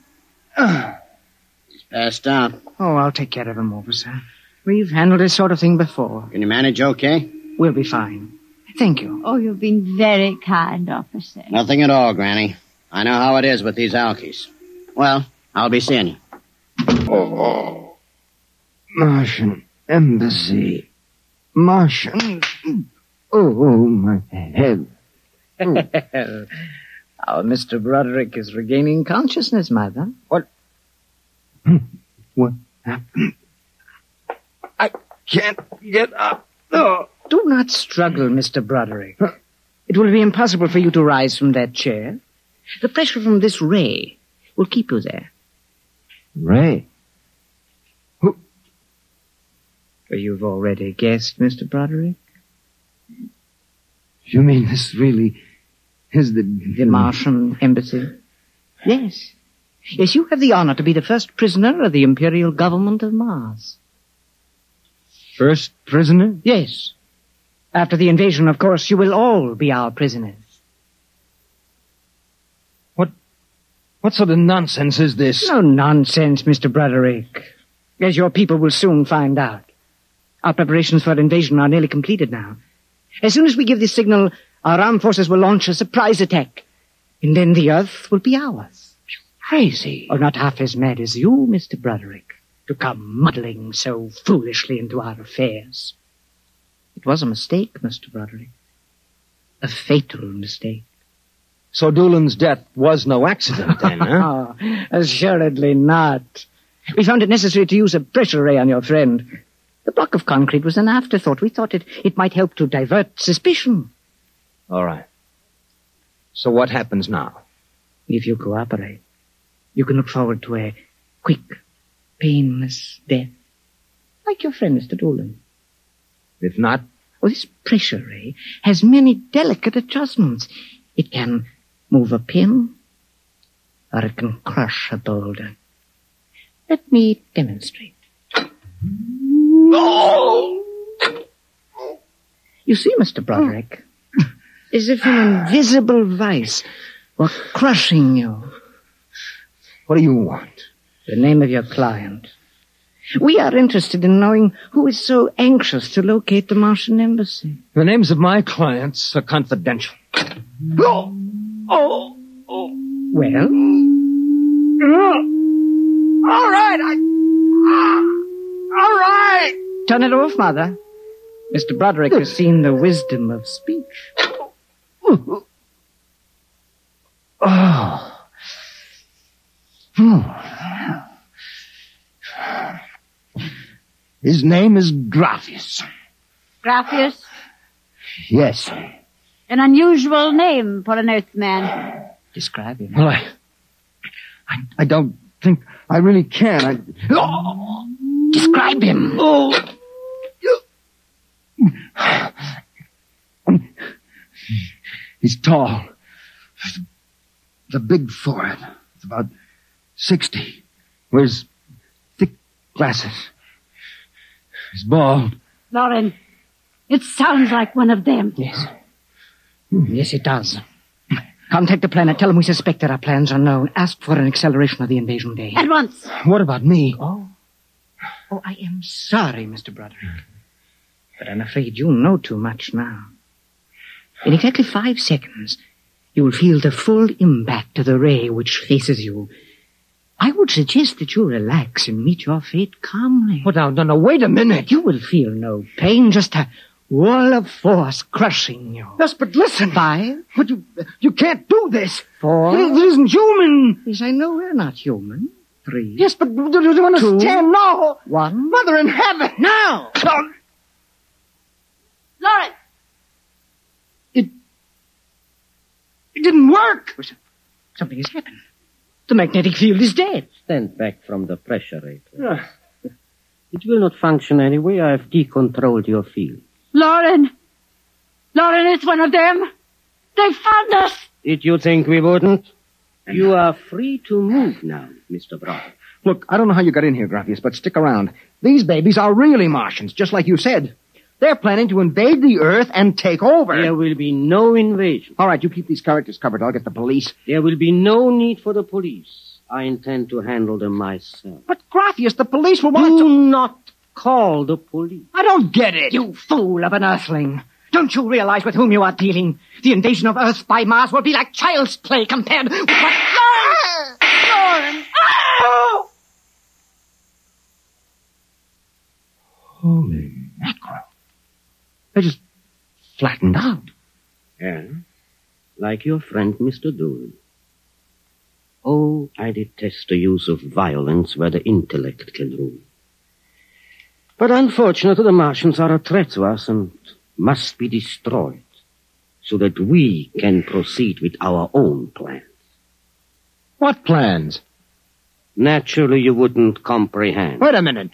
passed out. Oh, I'll take care of him, officer. We've handled this sort of thing before. Can you manage okay? We'll be fine. Thank you. Oh, you've been very kind, officer. Nothing at all, Granny. I know how it is with these alkies. Well, I'll be seeing you. Oh. Martian Embassy. Martian. Oh, my head. Our Mr. Broderick is regaining consciousness, Mother. What happened? I can't get up. Oh. Do not struggle, Mr. Broderick. It will be impossible for you to rise from that chair. The pressure from this ray will keep you there. Ray? Who? You've already guessed, Mr. Broderick. You mean this really Is the Martian embassy? Yes. Yes, you have the honor to be the first prisoner of the Imperial Government of Mars. First prisoner? Yes. After the invasion, of course, you will all be our prisoners. What sort of nonsense is this? No nonsense, Mr. Bradbury. As your people will soon find out. Our preparations for invasion are nearly completed now. As soon as we give the signal, our armed forces will launch a surprise attack. And then the Earth will be ours. Crazy. Or not half as mad as you, Mr. Bradbury, to come muddling so foolishly into our affairs. It was a mistake, Mr. Bradbury. A fatal mistake. So Doolan's death was no accident then, huh? Oh, assuredly not. We found it necessary to use a pressure ray on your friend. The block of concrete was an afterthought. We thought it might help to divert suspicion. All right. So what happens now? If you cooperate, you can look forward to a quick, painless death. Like your friend, Mr. Doolan. If not? Well, this pressure ray has many delicate adjustments. It can move a pin, or it can crush a boulder. Let me demonstrate. Oh! You see, Mr. Broderick, as if an invisible vice were crushing you. What do you want? The name of your client. We are interested in knowing who is so anxious to locate the Martian embassy. The names of my clients are confidential. Oh! Oh! Well? All right, all right! Turn it off, Mother. Mr. Broderick has seen the wisdom of speech. Oh. His name is Graphius. Graphius? Yes. An unusual name for an Earthman. Describe him. Well, I don't think I really can. Describe him. Oh. He's tall. The big forehead. It's about 60. Wears thick glasses. He's bald. Lauren, it sounds like one of them. Yes. Yes, it does. Contact the planet. Tell them we suspect that our plans are known. Ask for an acceleration of the invasion day. At once. What about me? Oh, I am sorry, Mr. Broderick. But I'm afraid you know too much now. In exactly 5 seconds, you will feel the full impact of the ray which faces you. I would suggest that you relax and meet your fate calmly. What now? No, wait a minute. You will feel no pain, just a wall of force crushing you. Yes, but listen. 5. But you can't do this. 4. It isn't human. Yes, I know we're not human. 3. Yes, but do you understand? 2. No. 1. Mother in heaven. Now. Lauren! It didn't work. Something has happened. The magnetic field is dead. Stand back from the pressure ray. It will not function anyway. I have decontrolled your field. Lauren! Lauren, it's one of them! They found us! Did you think we wouldn't? You are free to move now, Mr. Brown. Look, I don't know how you got in here, Graphius, but stick around. These babies are really Martians, just like you said. They're planning to invade the Earth and take over. There will be no invasion. All right, you keep these characters covered. I'll get the police. There will be no need for the police. I intend to handle them myself. But, Graphius, the police will want Do not call the police. I don't get it. You fool of an Earthling. Don't you realize with whom you are dealing? The invasion of Earth by Mars will be like child's play compared with what... Lauren! Oh! Holy mackerel. They just flattened out. Yeah, like your friend, Mr. Dooley. Oh, I detest the use of violence where the intellect can rule. But unfortunately, the Martians are a threat to us and must be destroyed so that we can proceed with our own plans. What plans? Naturally, you wouldn't comprehend. Wait a minute.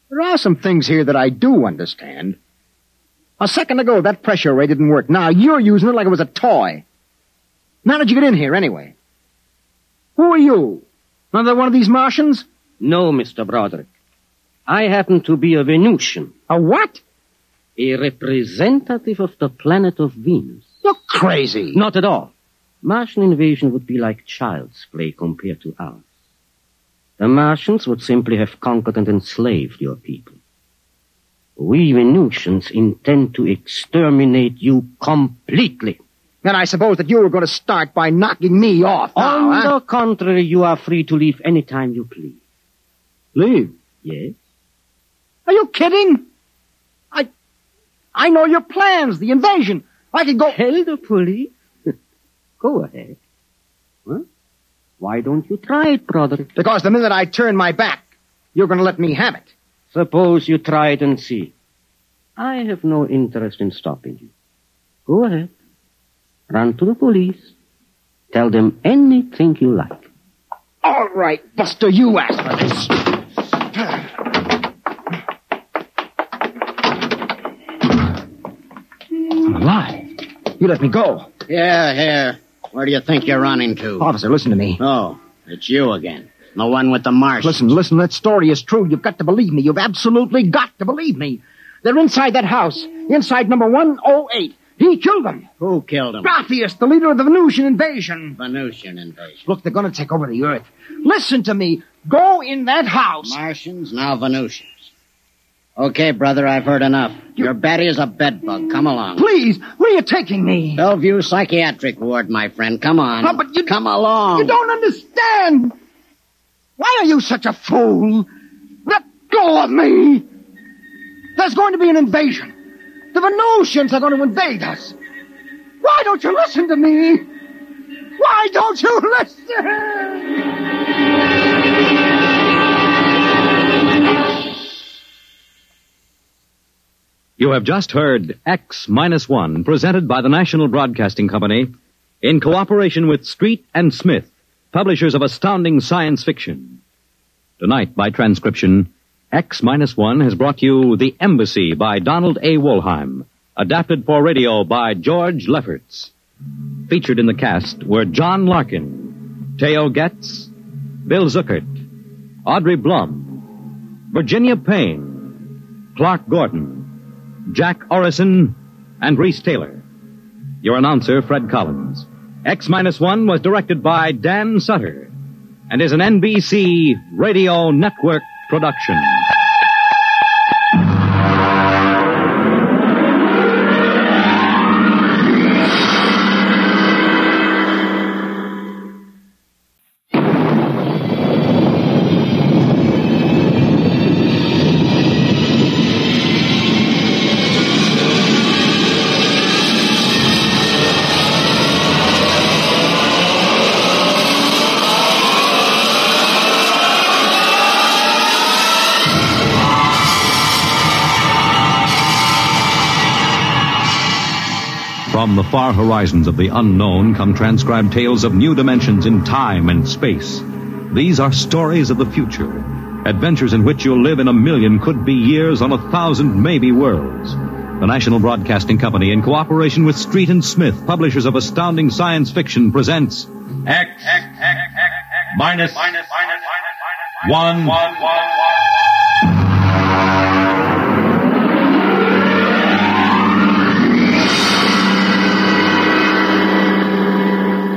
There are some things here that I do understand. A second ago, that pressure array didn't work. Now you're using it like it was a toy. How did you get in here, anyway? Who are you? Another one of these Martians? No, Mr. Broderick. I happen to be a Venusian. A what? A representative of the planet of Venus. You're crazy. Not at all. Martian invasion would be like child's play compared to ours. The Martians would simply have conquered and enslaved your people. We Venusians intend to exterminate you completely. Then I suppose that you were going to start by knocking me off. On the contrary, you are free to leave any time you please. Leave? Yes. Are you kidding? I know your plans, the invasion. I could go... Tell the police? Go ahead. Huh? Why don't you try it, brother? Because the minute I turn my back, you're going to let me have it. Suppose you try it and see. I have no interest in stopping you. Go ahead. Run to the police. Tell them anything you like. All right, Buster, you asked for this. Alive. You let me go. Here. Where do you think you're running to? Officer, listen to me. Oh, it's you again. The one with the Martians. Listen, that story is true. You've got to believe me. You've absolutely got to believe me. They're inside that house. Inside number 108. He killed them. Who killed him? Graphius, the leader of the Venusian invasion. Venusian invasion. Look, they're going to take over the Earth. Listen to me. Go in that house. Martians, now Venusians. Okay, brother, I've heard enough. You're batty as a bedbug. Come along. Please, where are you taking me? Bellevue Psychiatric Ward, my friend. Come on. Oh, but you... Come along. You don't understand. Why are you such a fool? Let go of me. There's going to be an invasion. The Venusians are going to invade us. Why don't you listen to me? Why don't you listen? You have just heard X-1, presented by the National Broadcasting Company in cooperation with Street and Smith, publishers of astounding science fiction. Tonight, by transcription, X-1 has brought you The Embassy by Donald A. Wollheim, adapted for radio by George Lefferts. Featured in the cast were John Larkin, Theo Getz, Bill Zuckert, Audrey Blum, Virginia Payne, Clark Gordon, Jack Orison, and Reese Taylor. Your announcer, Fred Collins. X-1 was directed by Dan Sutter and is an NBC Radio Network production. From the far horizons of the unknown come transcribed tales of new dimensions in time and space. These are stories of the future, adventures in which you'll live in a million could-be years on 1,000 maybe worlds. The National Broadcasting Company, in cooperation with Street and Smith, publishers of astounding science fiction, presents X minus 1.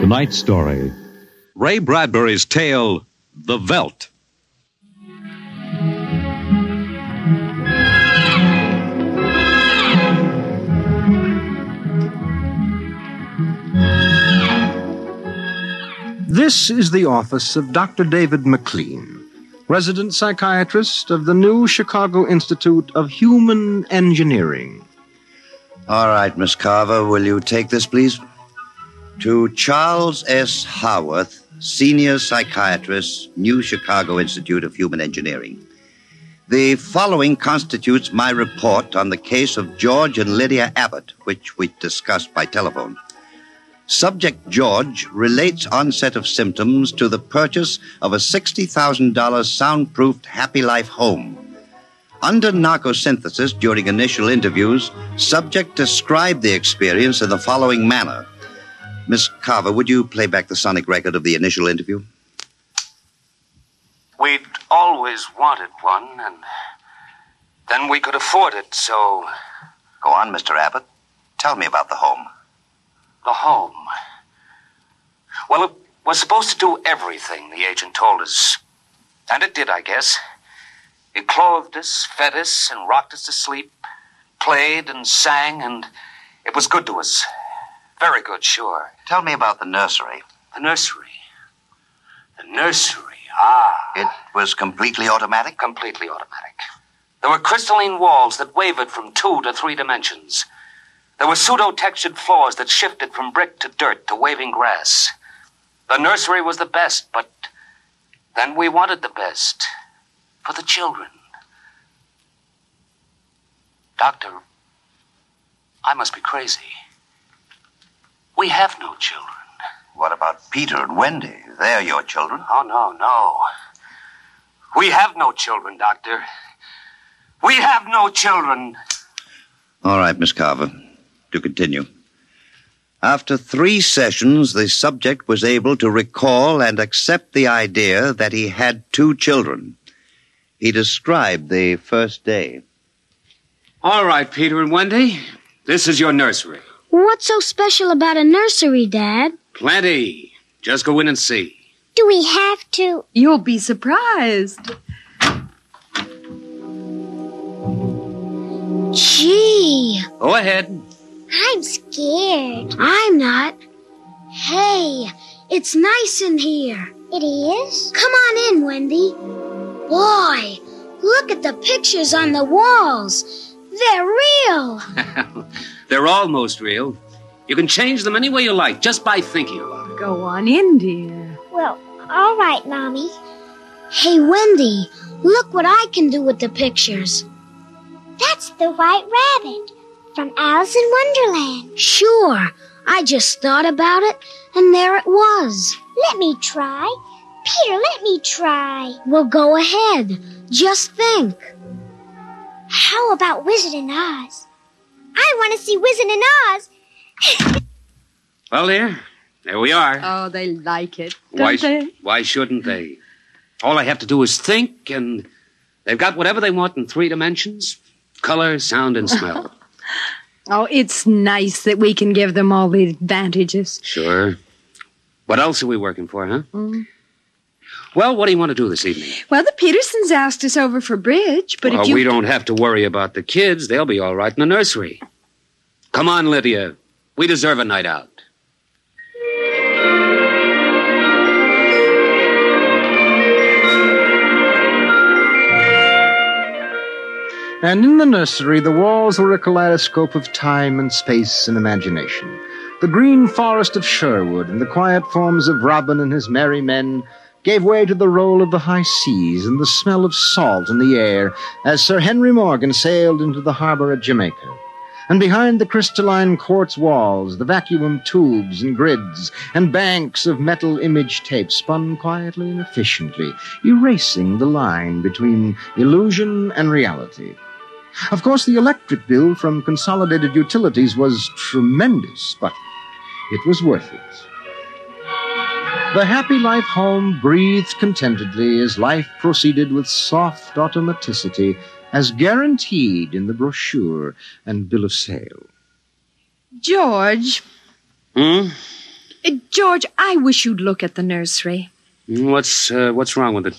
Tonight's story, Ray Bradbury's tale, The Veldt. This is the office of Dr. David McLean, resident psychiatrist of the new Chicago Institute of Human Engineering. All right, Miss Carver, will you take this, please? To Charles S. Haworth, senior psychiatrist, New Chicago Institute of Human Engineering. The following constitutes my report on the case of George and Lydia Abbott, which we discussed by telephone. Subject George relates onset of symptoms to the purchase of a $60,000 soundproofed Happy Life home. Under narcosynthesis during initial interviews, subject described the experience in the following manner. Miss Carver, would you play back the sonic record of the initial interview? We'd always wanted one, and then we could afford it, so... Go on, Mr. Abbott. Tell me about the home. The home. Well, it was supposed to do everything the agent told us. And it did, I guess. It clothed us, fed us, and rocked us to sleep. Played and sang, and it was good to us. Very good, sure. Tell me about the nursery. The nursery. The nursery, ah. It was completely automatic? Completely automatic. There were crystalline walls that wavered from 2 to 3 dimensions. There were pseudo-textured floors that shifted from brick to dirt to waving grass. The nursery was the best, but then we wanted the best for the children. Doctor, I must be crazy. We have no children. What about Peter and Wendy? They're your children. Oh, no. We have no children, Doctor. We have no children. All right, Miss Carver. To continue. After 3 sessions, the subject was able to recall and accept the idea that he had 2 children. He described the first day. All right, Peter and Wendy. This is your nursery. What's so special about a nursery, Dad? Plenty. Just go in and see. Do we have to? You'll be surprised. Gee. Go ahead. I'm scared. I'm not. Hey, it's nice in here. It is? Come on in, Wendy. Boy, look at the pictures on the walls. They're real. They're almost real. You can change them any way you like, just by thinking about it. Go on in, dear. Well, all right, Mommy. Hey, Wendy, look what I can do with the pictures. That's the White Rabbit from Alice in Wonderland. Sure. I just thought about it, and there it was. Let me try. Peter, let me try. Well, go ahead. Just think. How about Wizard in Oz? I want to see Wizard in Oz. Well, there we are. Oh, they like it, don't they? Why shouldn't they? All I have to do is think, and they've got whatever they want in 3 dimensions. Color, sound, and smell. Oh, it's nice that we can give them all the advantages. Sure. What else are we working for, huh? Mm. Well, what do you want to do this evening? Well, the Petersons asked us over for bridge, but if you... we don't have to worry about the kids. They'll be all right in the nursery. Come on, Lydia. We deserve a night out. And in the nursery, the walls were a kaleidoscope of time and space and imagination. The green forest of Sherwood and the quiet forms of Robin and his merry men gave way to the roll of the high seas and the smell of salt in the air as Sir Henry Morgan sailed into the harbor at Jamaica. And behind the crystalline quartz walls, the vacuum tubes and grids and banks of metal image tape spun quietly and efficiently, erasing the line between illusion and reality. Of course, the electric bill from Consolidated Utilities was tremendous, but it was worth it. The Happy Life home breathed contentedly as life proceeded with soft automaticity as guaranteed in the brochure and bill of sale. George. George, I wish you'd look at the nursery. What's wrong with it?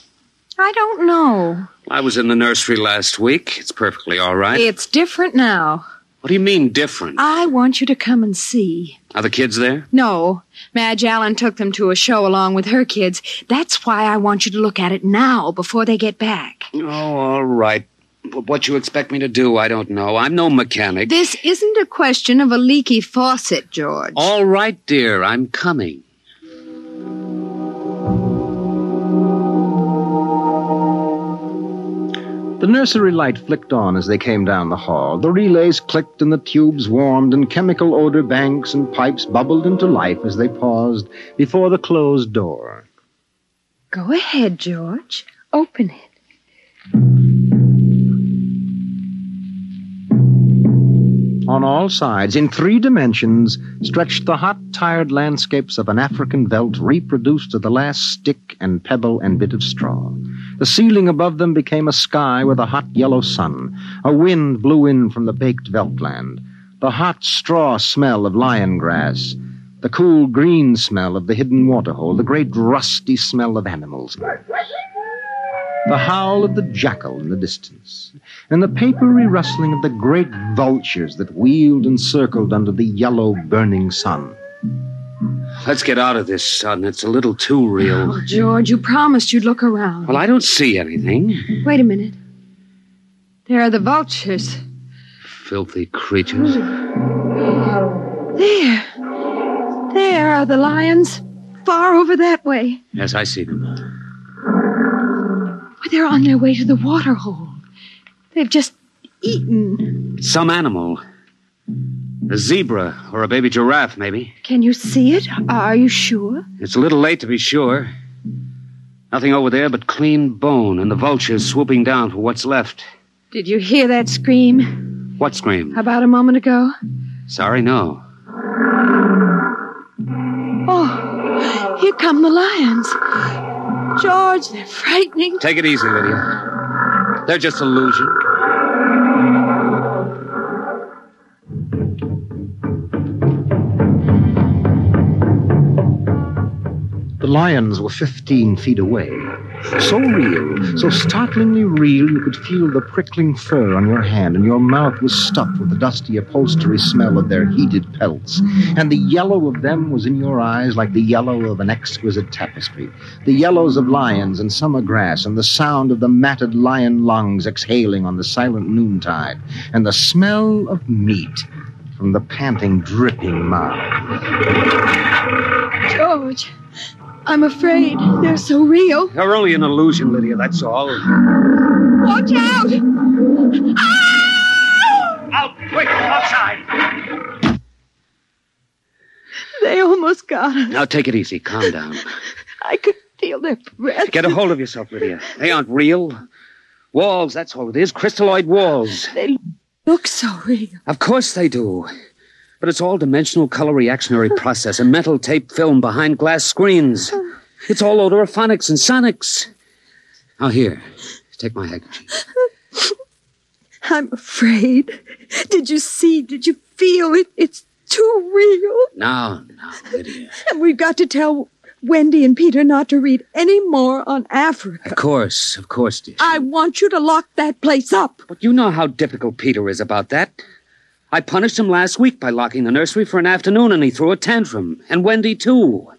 I don't know. I was in the nursery last week. It's perfectly all right. It's different now. What do you mean, different? I want you to come and see. Are the kids there? No. Madge Allen took them to a show along with her kids. That's why I want you to look at it now, before they get back. Oh, all right. What you expect me to do, I don't know. I'm no mechanic. This isn't a question of a leaky faucet, George. All right, dear. I'm coming. The nursery light flicked on as they came down the hall. The relays clicked and the tubes warmed and chemical odor banks and pipes bubbled into life as they paused before the closed door. Go ahead, George. Open it. On all sides, in 3 dimensions, stretched the hot, tired landscapes of an African veldt reproduced to the last stick and pebble and bit of straw. The ceiling above them became a sky with a hot yellow sun. A wind blew in from the baked veldtland. The hot straw smell of lion grass. The cool green smell of the hidden waterhole. The great rusty smell of animals. The howl of the jackal in the distance, and the papery rustling of the great vultures that wheeled and circled under the yellow, burning sun. Let's get out of this, son. It's a little too real. Oh, George, you promised you'd look around. Well, I don't see anything. Wait a minute. There are the vultures. Filthy creatures. There. There are the lions. Far over that way. Yes, I see them. They're on their way to the waterhole. They've just eaten. It's some animal. A zebra or a baby giraffe, maybe. Can you see it? Are you sure? It's a little late to be sure. Nothing over there but clean bone and the vultures swooping down for what's left. Did you hear that scream? What scream? About a moment ago. Sorry, no. Oh, here come the lions. George, they're frightening. Take it easy, Lydia. They're just illusion. The lions were 15 feet away. So real, so startlingly real, you could feel the prickling fur on your hand, and your mouth was stuffed with the dusty upholstery smell of their heated pelts. And the yellow of them was in your eyes like the yellow of an exquisite tapestry. The yellows of lions and summer grass, and the sound of the matted lion lungs exhaling on the silent noontide, and the smell of meat from the panting, dripping mouth. George, I'm afraid they're so real. They're only an illusion, Lydia, that's all. Watch out! Ah! Out, quick, outside! They almost got us. Now take it easy, calm down. I could feel their breath. Get a hold of yourself, Lydia. They aren't real. Walls, that's all it is, crystalloid walls. They look so real. Of course they do. But it's all dimensional color reactionary process, a metal tape film behind glass screens. It's all odorophonics and sonics. Now here, take my handkerchief. I'm afraid. Did you see? Did you feel it? It's too real. No, Lydia. And we've got to tell Wendy and Peter not to read any more on Africa. Of course, dear. I want you to lock that place up. But you know how difficult Peter is about that. I punished him last week by locking the nursery for an afternoon, and he threw a tantrum. And Wendy, too.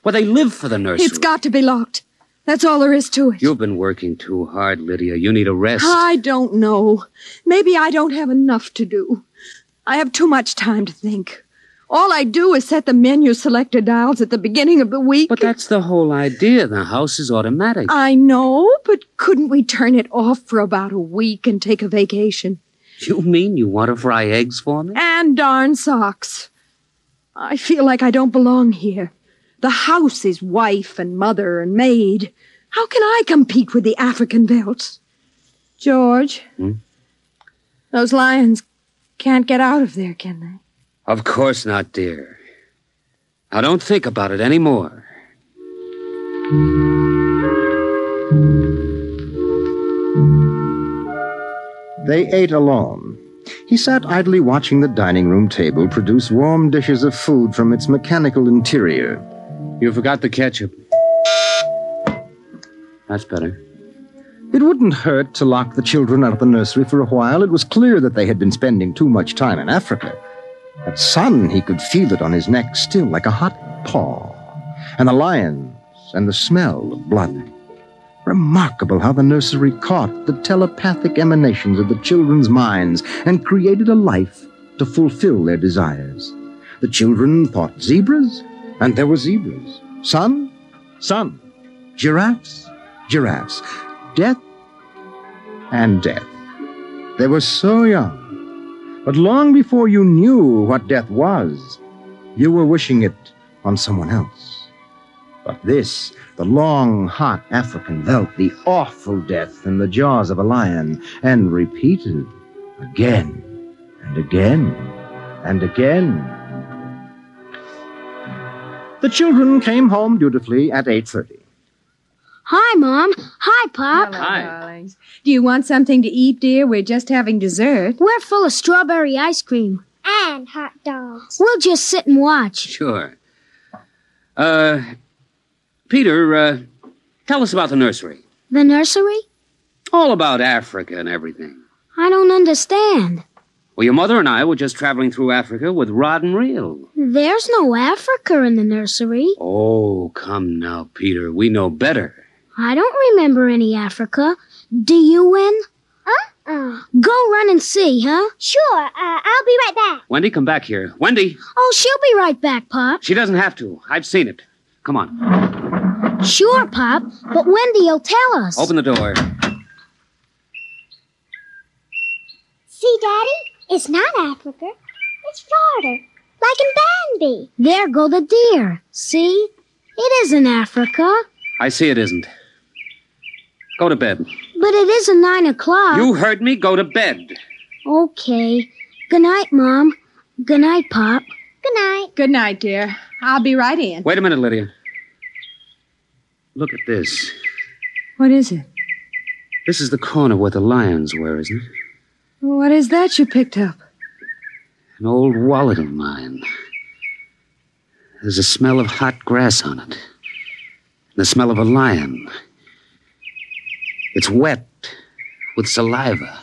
Well, they live for the nursery. It's got to be locked. That's all there is to it. You've been working too hard, Lydia. You need a rest. I don't know. Maybe I don't have enough to do. I have too much time to think. All I do is set the menu selector dials at the beginning of the week. But that's the whole idea. The house is automatic. I know, but couldn't we turn it off for about a week and take a vacation? You mean you want to fry eggs for me? And darn socks. I feel like I don't belong here. The house is wife and mother and maid. How can I compete with the African Veldts? George, those lions can't get out of there, can they? Of course not, dear. Now don't think about it anymore. They ate alone. He sat idly watching the dining room table produce warm dishes of food from its mechanical interior. You forgot the ketchup. That's better. It wouldn't hurt to lock the children out of the nursery for a while. It was clear that they had been spending too much time in Africa. That sun, he could feel it on his neck still, like a hot paw. And the lions, and the smell of blood. Remarkable how the nursery caught the telepathic emanations of the children's minds and created a life to fulfill their desires. The children thought zebras, and there were zebras. Sun, sun. Giraffes, giraffes. Death, and death. They were so young. But long before you knew what death was, you were wishing it on someone else. But this, the long, hot African veldt, the awful death in the jaws of a lion, and repeated again and again. And again. The children came home dutifully at 8:30. Hi, Mom. Hi, Pop. Hello, darlings. Do you want something to eat, dear? We're just having dessert. We're full of strawberry ice cream. And hot dogs. We'll just sit and watch. Sure. Peter, tell us about the nursery. The nursery? All about Africa and everything. I don't understand. Well, your mother and I were just traveling through Africa with rod and reel. There's no Africa in the nursery. Oh, come now, Peter. We know better. I don't remember any Africa. Do you, Wen? Go run and see, huh? Sure. I'll be right back. Wendy, come back here. Wendy! Oh, she'll be right back, Pop. She doesn't have to. I've seen it. Come on. Sure, Pop, but Wendy'll tell us. Open the door. See, Daddy? It's not Africa. It's Florida. Like in Bambi. There go the deer. See? It isn't Africa. I see it isn't. Go to bed. But it isn't 9 o'clock. You heard me. Go to bed. Okay. Good night, Mom. Good night, Pop. Good night. Good night, dear. I'll be right in. Wait a minute, Lydia. Look at this. What is it? This is the corner where the lions were, isn't it? What is that you picked up? An old wallet of mine. There's a smell of hot grass on it. And the smell of a lion. It's wet with saliva.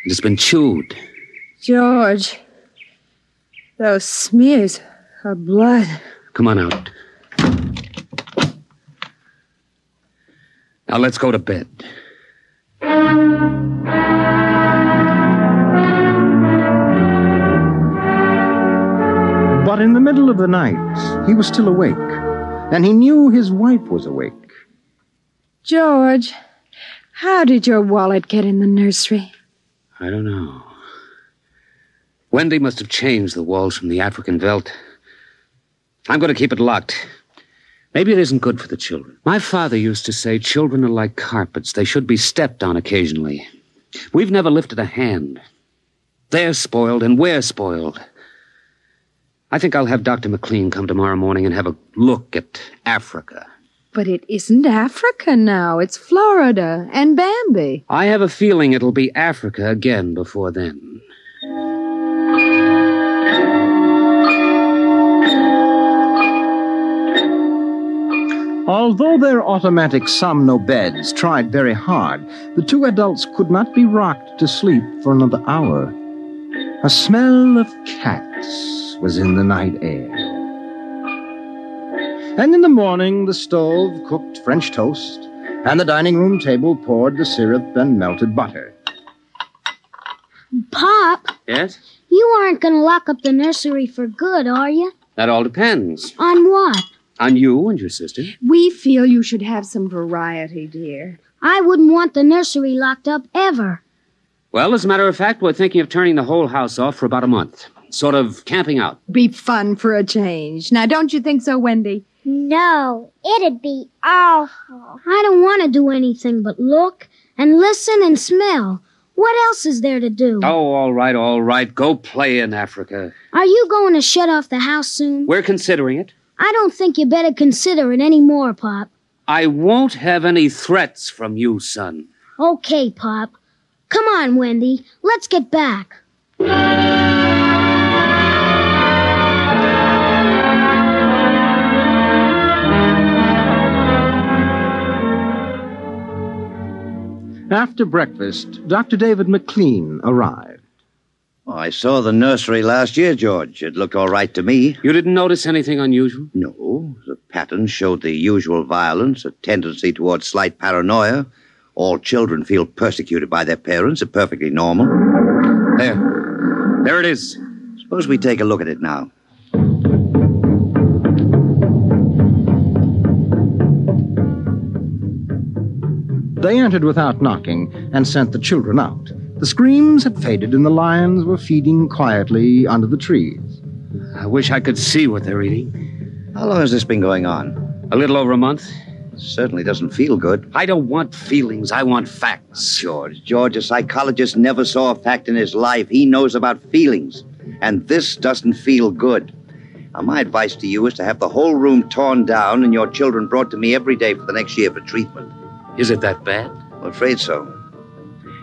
And it's been chewed. George, those smears of blood. Come on out. Now let's go to bed. But in the middle of the night, he was still awake, and he knew his wife was awake. George, how did your wallet get in the nursery? I don't know. Wendy must have changed the walls from the African Veldt. I'm going to keep it locked. Maybe it isn't good for the children. My father used to say children are like carpets. They should be stepped on occasionally. We've never lifted a hand. They're spoiled and we're spoiled. I think I'll have Dr. McLean come tomorrow morning and have a look at Africa. But it isn't Africa now. It's Florida and Bambi. I have a feeling it'll be Africa again before then. Although their automatic Somno beds tried very hard, the two adults could not be rocked to sleep for another hour. A smell of cats was in the night air. And in the morning, the stove cooked French toast, and the dining room table poured the syrup and melted butter. Pop, Yes? you aren't going to lock up the nursery for good, are you? That all depends. On what? On you and your sister. We feel you should have some variety, dear. I wouldn't want the nursery locked up ever. Well, as a matter of fact, we're thinking of turning the whole house off for about a month. Sort of camping out. Be fun for a change. Now, don't you think so, Wendy? No, it'd be awful. I don't want to do anything but look and listen and smell. What else is there to do? Oh, all right. Go play in Africa. Are you going to shut off the house soon? We're considering it. I don't think you better consider it any more, Pop. I won't have any threats from you, son. Okay, Pop. Come on, Wendy. Let's get back. After breakfast, Dr. David McLean arrived. Oh, I saw the nursery last year, George. It looked all right to me. You didn't notice anything unusual? No. The pattern showed the usual violence, a tendency towards slight paranoia. All children feel persecuted by their parents are perfectly normal. There it is. Suppose we take a look at it now. They entered without knocking and sent the children out. The screams had faded and the lions were feeding quietly under the trees. I wish I could see what they're eating. How long has this been going on? A little over a month. Certainly doesn't feel good. I don't want feelings. I want facts. George, a psychologist never saw a fact in his life. He knows about feelings. And this doesn't feel good. Now, my advice to you is to have the whole room torn down and your children brought to me every day for the next year for treatment. Is it that bad? I'm afraid so.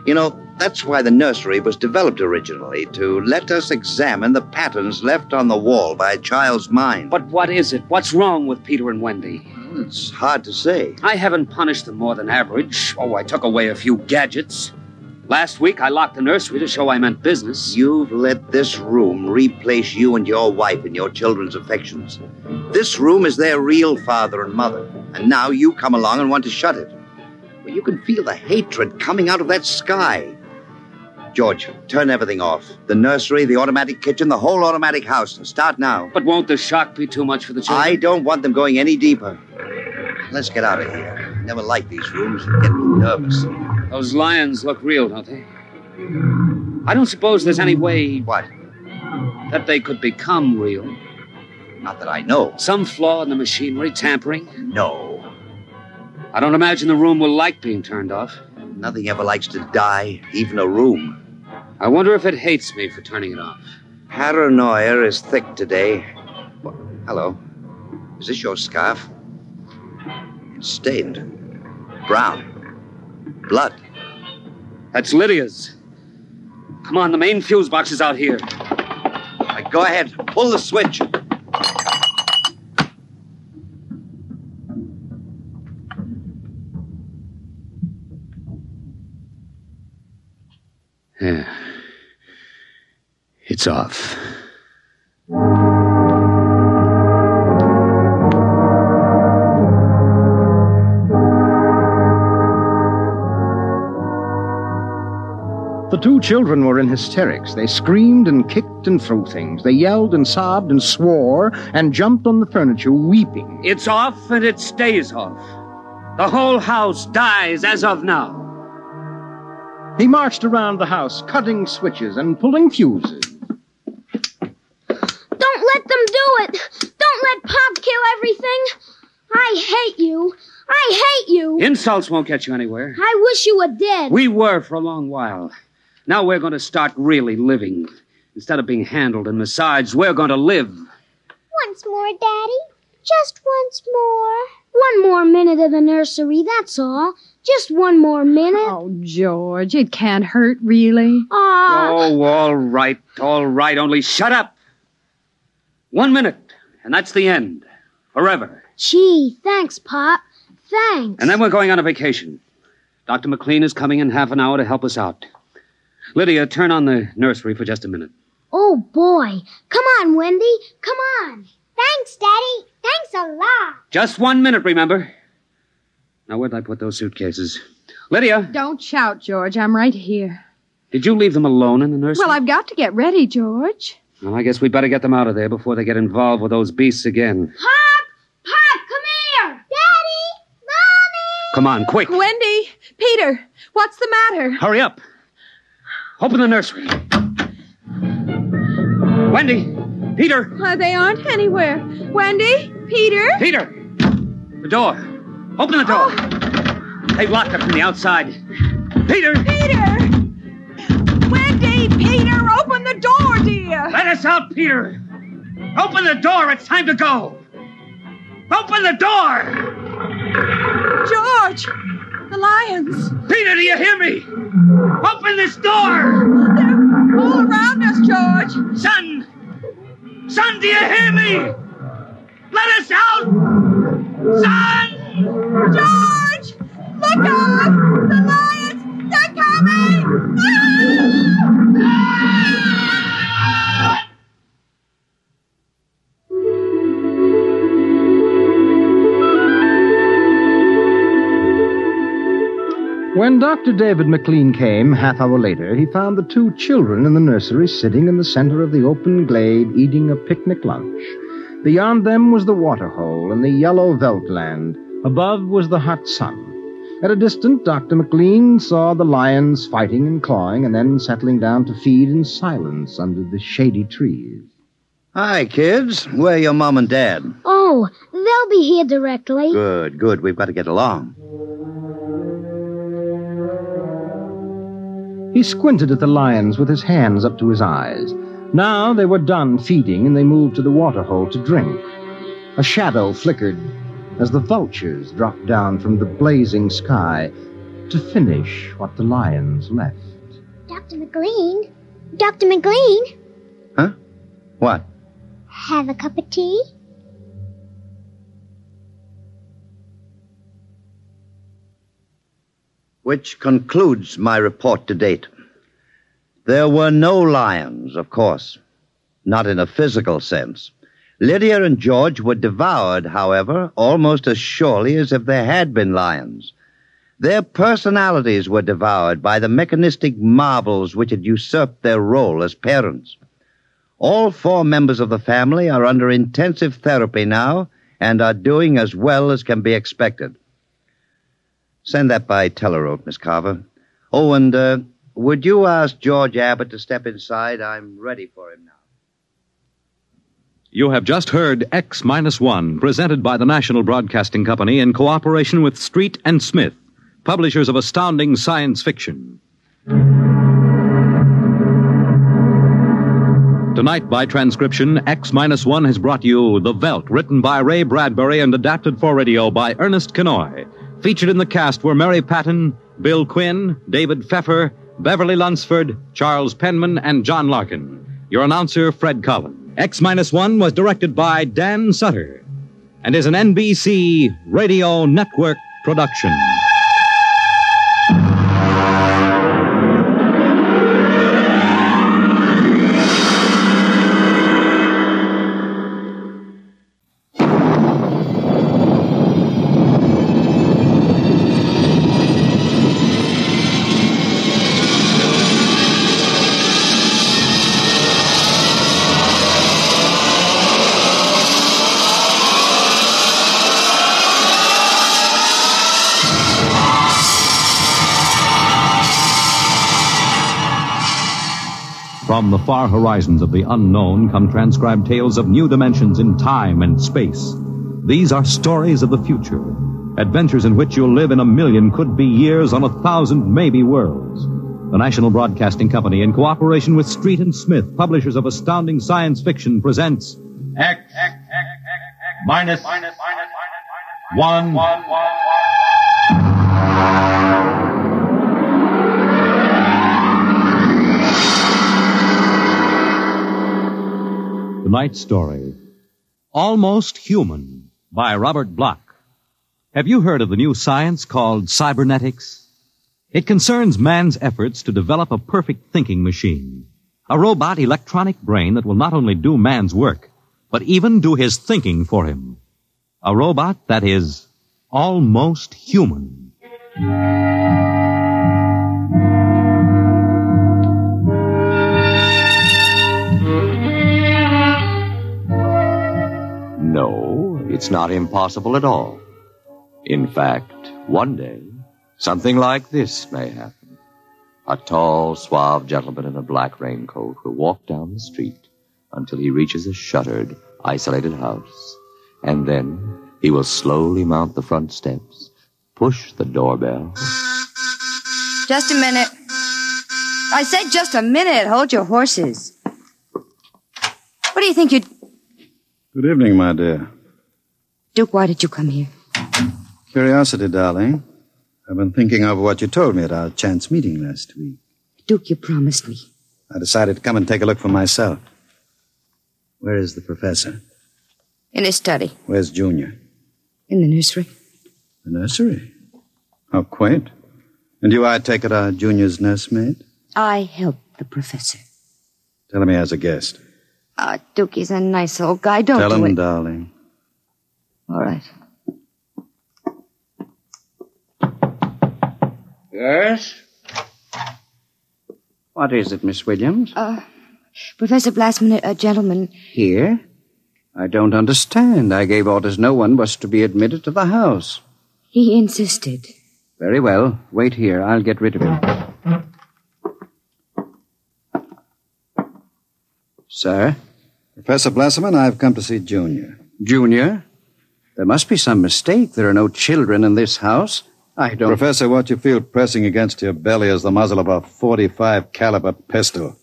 You know, that's why the nursery was developed originally, to let us examine the patterns left on the wall by a child's mind. But what is it? What's wrong with Peter and Wendy? It's hard to say. I haven't punished them more than average. Oh, I took away a few gadgets. Last week, I locked the nursery to show I meant business. You've let this room replace you and your wife in your children's affections. This room is their real father and mother. And now you come along and want to shut it. Well, you can feel the hatred coming out of that sky. George, turn everything off. The nursery, the automatic kitchen, the whole automatic house. And start now. But won't the shock be too much for the children? I don't want them going any deeper. Let's get out of here. I never like these rooms. They get me nervous. Those lions look real, don't they? I don't suppose there's any way... What? That they could become real. Not that I know. Some flaw in the machinery, tampering? No. I don't imagine the room will like being turned off. Nothing ever likes to die, even a room. I wonder if it hates me for turning it off. Paranoia is thick today. Well, hello. Is this your scarf? It's stained. Brown. Blood. That's Lydia's. Come on, the main fuse box is out here. Right, go ahead. Pull the switch. Yeah. It's off. The two children were in hysterics. They screamed and kicked and threw things. They yelled and sobbed and swore and jumped on the furniture, weeping. It's off and it stays off. The whole house dies as of now. He marched around the house, cutting switches and pulling fuses. Don't let them do it! Don't let Pop kill everything! I hate you! I hate you! Insults won't get you anywhere. I wish you were dead. We were for a long while. Now we're going to start really living. Instead of being handled and massaged, we're going to live. Once more, Daddy. Just once more. One more minute of the nursery, that's all. Just one more minute. Oh, George, it can't hurt, really. Oh, all right. Only shut up. 1 minute, and that's the end. Forever. Gee, thanks, Pop. Thanks. And then we're going on a vacation. Dr. McLean is coming in half an hour to help us out. Lydia, turn on the nursery for just a minute. Oh, boy. Come on, Wendy. Come on. Thanks, Daddy. Thanks a lot. Just 1 minute, remember? Now, where'd I put those suitcases? Lydia! Don't shout, George. I'm right here. Did you leave them alone in the nursery? Well, I've got to get ready, George. Well, I guess we'd better get them out of there before they get involved with those beasts again. Pop! Pop, come here! Daddy! Mommy! Come on, quick. Wendy! Peter! What's the matter? Hurry up. Open the nursery. Wendy! Peter! They aren't anywhere. Wendy? Peter? Peter! The door. Open the door. They've locked it from the outside. Peter! Peter! Wendy! Peter! Open the door, dear! Let us out, Peter! Open the door! It's time to go! Open the door! George! The lions! Peter, do you hear me? Open this door! They're all around us, George! Son! Son, do you hear me? Let us out! Son! George! Look out! The lions! They're coming! When Dr. David McLean came, half hour later, he found the two children in the nursery sitting in the center of the open glade eating a picnic lunch. Beyond them was the waterhole and the yellow Veldt land. Above was the hot sun. At a distance, Dr. McLean saw the lions fighting and clawing and then settling down to feed in silence under the shady trees. Hi, kids. Where are your mom and dad? Oh, they'll be here directly. Good. We've got to get along. He squinted at the lions with his hands up to his eyes. Now they were done feeding, and they moved to the waterhole to drink. A shadow flickered as the vultures dropped down from the blazing sky to finish what the lions left. Dr. McLean? Dr. McLean? Huh? What? Have a cup of tea? Which concludes my report to date. There were no lions, of course. Not in a physical sense. Lydia and George were devoured, however, almost as surely as if there had been lions. Their personalities were devoured by the mechanistic marvels which had usurped their role as parents. All 4 members of the family are under intensive therapy now and are doing as well as can be expected. Send that by telerope, Miss Carver. Oh, and would you ask George Abbott to step inside? I'm ready for him now. You have just heard X-1, presented by the National Broadcasting Company in cooperation with Street and Smith, publishers of astounding science fiction. Tonight, by transcription, X-1 has brought you The Veldt, written by Ray Bradbury and adapted for radio by Ernest Kenoy. Featured in the cast were Mary Patton, Bill Quinn, David Pfeffer, Beverly Lunsford, Charles Penman, and John Larkin. Your announcer, Fred Collins. X-1 was directed by Dan Sutter and is an NBC Radio Network production. From the far horizons of the unknown come transcribed tales of new dimensions in time and space. These are stories of the future, adventures in which you'll live in a million could-be years on 1,000 maybe worlds. The National Broadcasting Company, in cooperation with Street and Smith, publishers of astounding science fiction, presents X minus 1. Tonight's story, Almost Human, by Robert Bloch. Have you heard of the new science called cybernetics? It concerns man's efforts to develop a perfect thinking machine, a robot electronic brain that will not only do man's work, but even do his thinking for him. A robot that is almost human. No, it's not impossible at all. In fact, one day, something like this may happen. A tall, suave gentleman in a black raincoat will walk down the street until he reaches a shuttered, isolated house. And then he will slowly mount the front steps, push the doorbell. Just a minute. I said just a minute. Hold your horses. What do you think you'd... Good evening, my dear. Duke, why did you come here? Curiosity, darling. I've been thinking over what you told me at our chance meeting last week. Duke, you promised me. I decided to come and take a look for myself. Where is the professor? In his study. Where's Junior? In the nursery. The nursery? How quaint. And you, I take it, are Junior's nursemaid? I helped the professor. Tell him he has a guest. Duke, he's a nice old guy. Don't Tell do him, it. darling. All right. Yes? What is it, Miss Williams? Professor Blassman, a gentleman... Here? I don't understand. I gave orders no one was to be admitted to the house. He insisted. Very well. Wait here. I'll get rid of him. Sir? Professor Blasserman, I've come to see Junior. Junior? There must be some mistake. There are no children in this house. I don't... Professor, what you feel pressing against your belly is the muzzle of a .45 caliber pistol.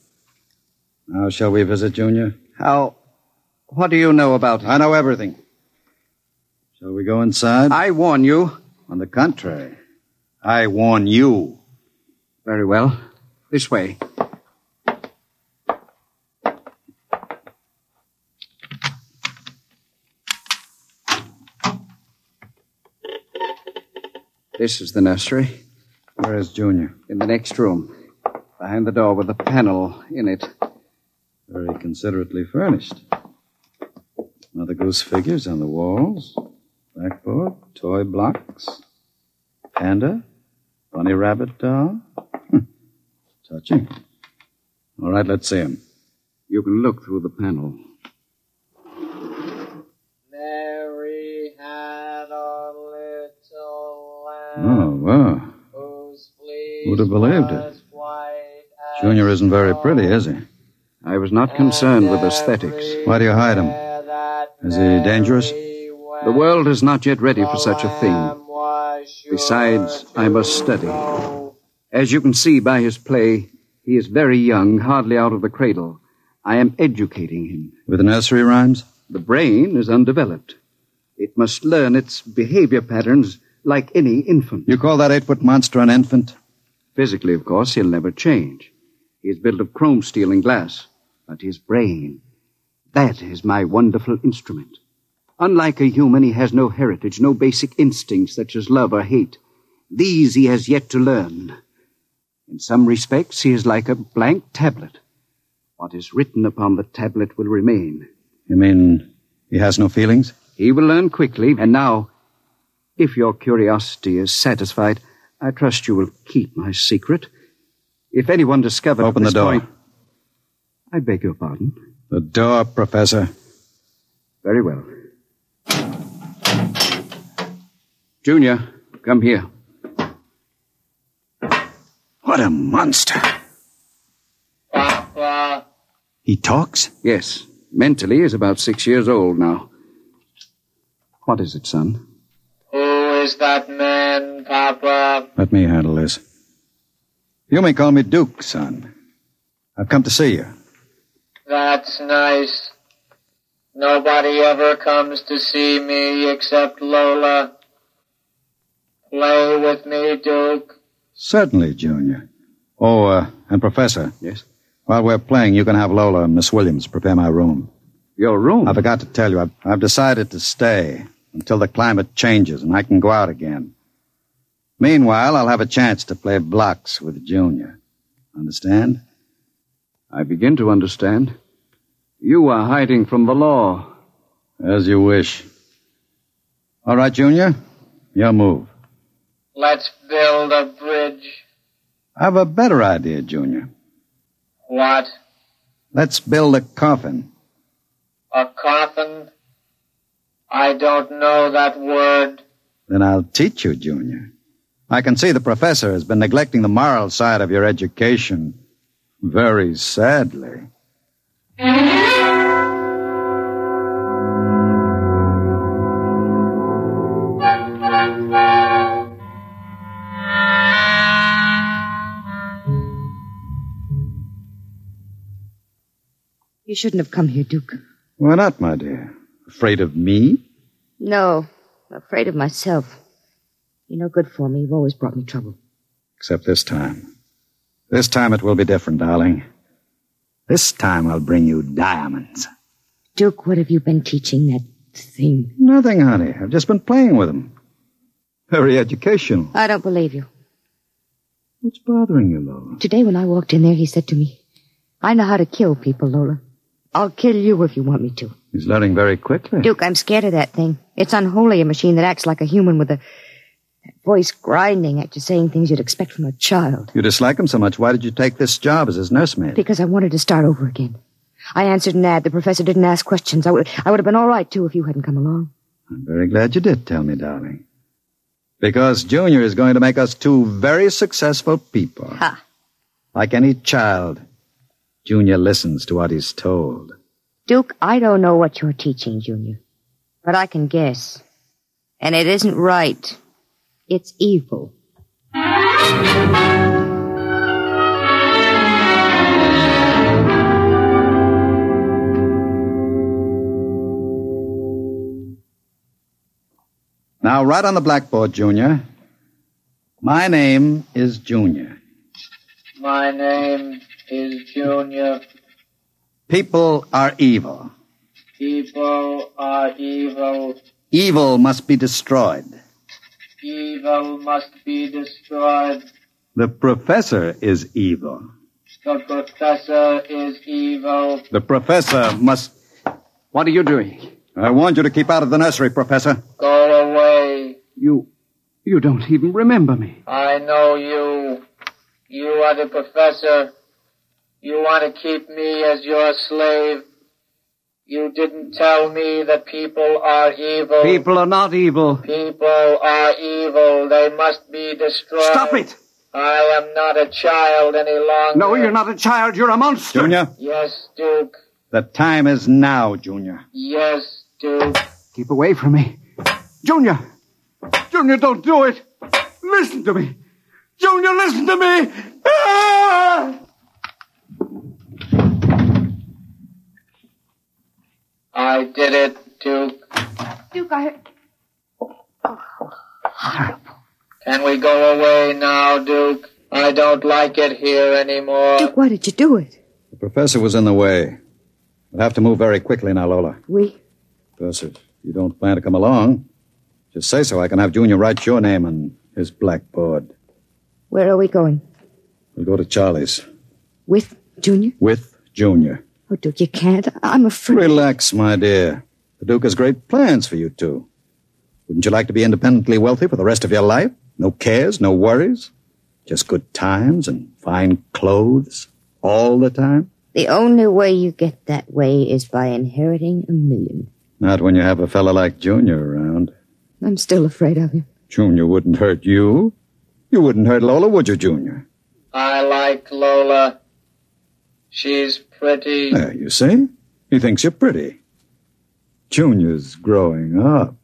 Now, shall we visit Junior? What do you know about it? I know everything. Shall we go inside? I warn you. On the contrary, I warn you. Very well. This way. This is the nursery. Where is Junior? In the next room. Behind the door with a panel in it. Very considerately furnished. Mother Goose figures on the walls. Blackboard, toy blocks. Panda. Bunny rabbit doll. Touching. All right, let's see him. You can look through the panel. Mary had a little lamb. Oh, wow. Who'd have believed it? Junior isn't very pretty, is he? I was not concerned with aesthetics. Why do you hide him? Is he dangerous? The world is not yet ready for such a thing. Besides, I must study. As you can see by his play, he is very young, hardly out of the cradle. I am educating him. With nursery rhymes? The brain is undeveloped. It must learn its behavior patterns like any infant. You call that 8-foot monster an infant? Physically, of course, he'll never change. He is built of chrome steel and glass. But his brain, that is my wonderful instrument. Unlike a human, he has no heritage, no basic instincts such as love or hate. These he has yet to learn. In some respects, he is like a blank tablet. What is written upon the tablet will remain. You mean he has no feelings? He will learn quickly, and now, if your curiosity is satisfied, I trust you will keep my secret. If anyone discovers... Open the door. I beg your pardon? The door, Professor. Very well. Junior, come here. What a monster. Papa. He talks? Yes. Mentally, he's about 6 years old now. What is it, son? Who is that man, Papa? Let me handle this. You may call me Duke, son. I've come to see you. That's nice. Nobody ever comes to see me except Lola. Play with me, Duke. Certainly, Junior. Oh, and Professor. Yes? While we're playing, you can have Lola and Miss Williams prepare my room. Your room? I forgot to tell you, I've decided to stay until the climate changes and I can go out again. Meanwhile, I'll have a chance to play blocks with Junior. Understand? I begin to understand. You are hiding from the law. As you wish. All right, Junior. Your move. Let's build a bridge. I have a better idea, Junior. What? Let's build a coffin. A coffin? I don't know that word. Then I'll teach you, Junior. I can see the professor has been neglecting the moral side of your education. Very sadly. You shouldn't have come here, Duke. Why not, my dear? Afraid of me? No, afraid of myself. You're no good for me. You've always brought me trouble. Except this time. This time it will be different, darling. This time I'll bring you diamonds. Duke, what have you been teaching that thing? Nothing, honey. I've just been playing with them. Very educational. I don't believe you. What's bothering you, Lola? Today when I walked in there, he said to me, I know how to kill people, Lola. I'll kill you if you want me to. He's learning very quickly. Duke, I'm scared of that thing. It's unholy, a machine that acts like a human with a voice grinding at you, saying things you'd expect from a child. You dislike him so much. Why did you take this job as his nursemaid? Because I wanted to start over again. I answered an ad. The professor didn't ask questions. I would have been all right, too, if you hadn't come along. I'm very glad you did tell me, darling. Because Junior is going to make us two very successful people. Ha! Like any child, Junior listens to what he's told. Duke, I don't know what you're teaching, Junior. But I can guess. And it isn't right. It's evil. Now, write on the blackboard, Junior. My name is Junior. My name is Junior. People are evil. People are evil. Evil must be destroyed. Evil must be destroyed. The professor is evil. The professor is evil. The professor must... What are you doing? I warned you to keep out of the nursery, Professor. Go away. You don't even remember me. I know you. You are the professor. You want to keep me as your slave. You didn't tell me that people are evil. People are not evil. People are evil. They must be destroyed. Stop it! I am not a child any longer. No, you're not a child. You're a monster. Junior? Yes, Duke. The time is now, Junior. Yes, Duke. Keep away from me. Junior! Junior, don't do it! Listen to me! Junior, listen to me! Ah! I did it, Duke. Duke, I... Can we go away now, Duke? I don't like it here anymore. Duke, why did you do it? The professor was in the way. We'll have to move very quickly now, Lola. We? Professor, if you don't plan to come along, just say so. I can have Junior write your name on his blackboard. Where are we going? We'll go to Charlie's. With Junior? With Junior. Oh, Duke, you can't. I'm afraid. Relax, my dear. The Duke has great plans for you two. Wouldn't you like to be independently wealthy for the rest of your life? No cares, no worries? Just good times and fine clothes all the time? The only way you get that way is by inheriting $1 million. Not when you have a fella like Junior around. I'm still afraid of him. Junior wouldn't hurt you. You wouldn't hurt Lola, would you, Junior? I like Lola. She's pretty. There, you see? He thinks you're pretty. Junior's growing up.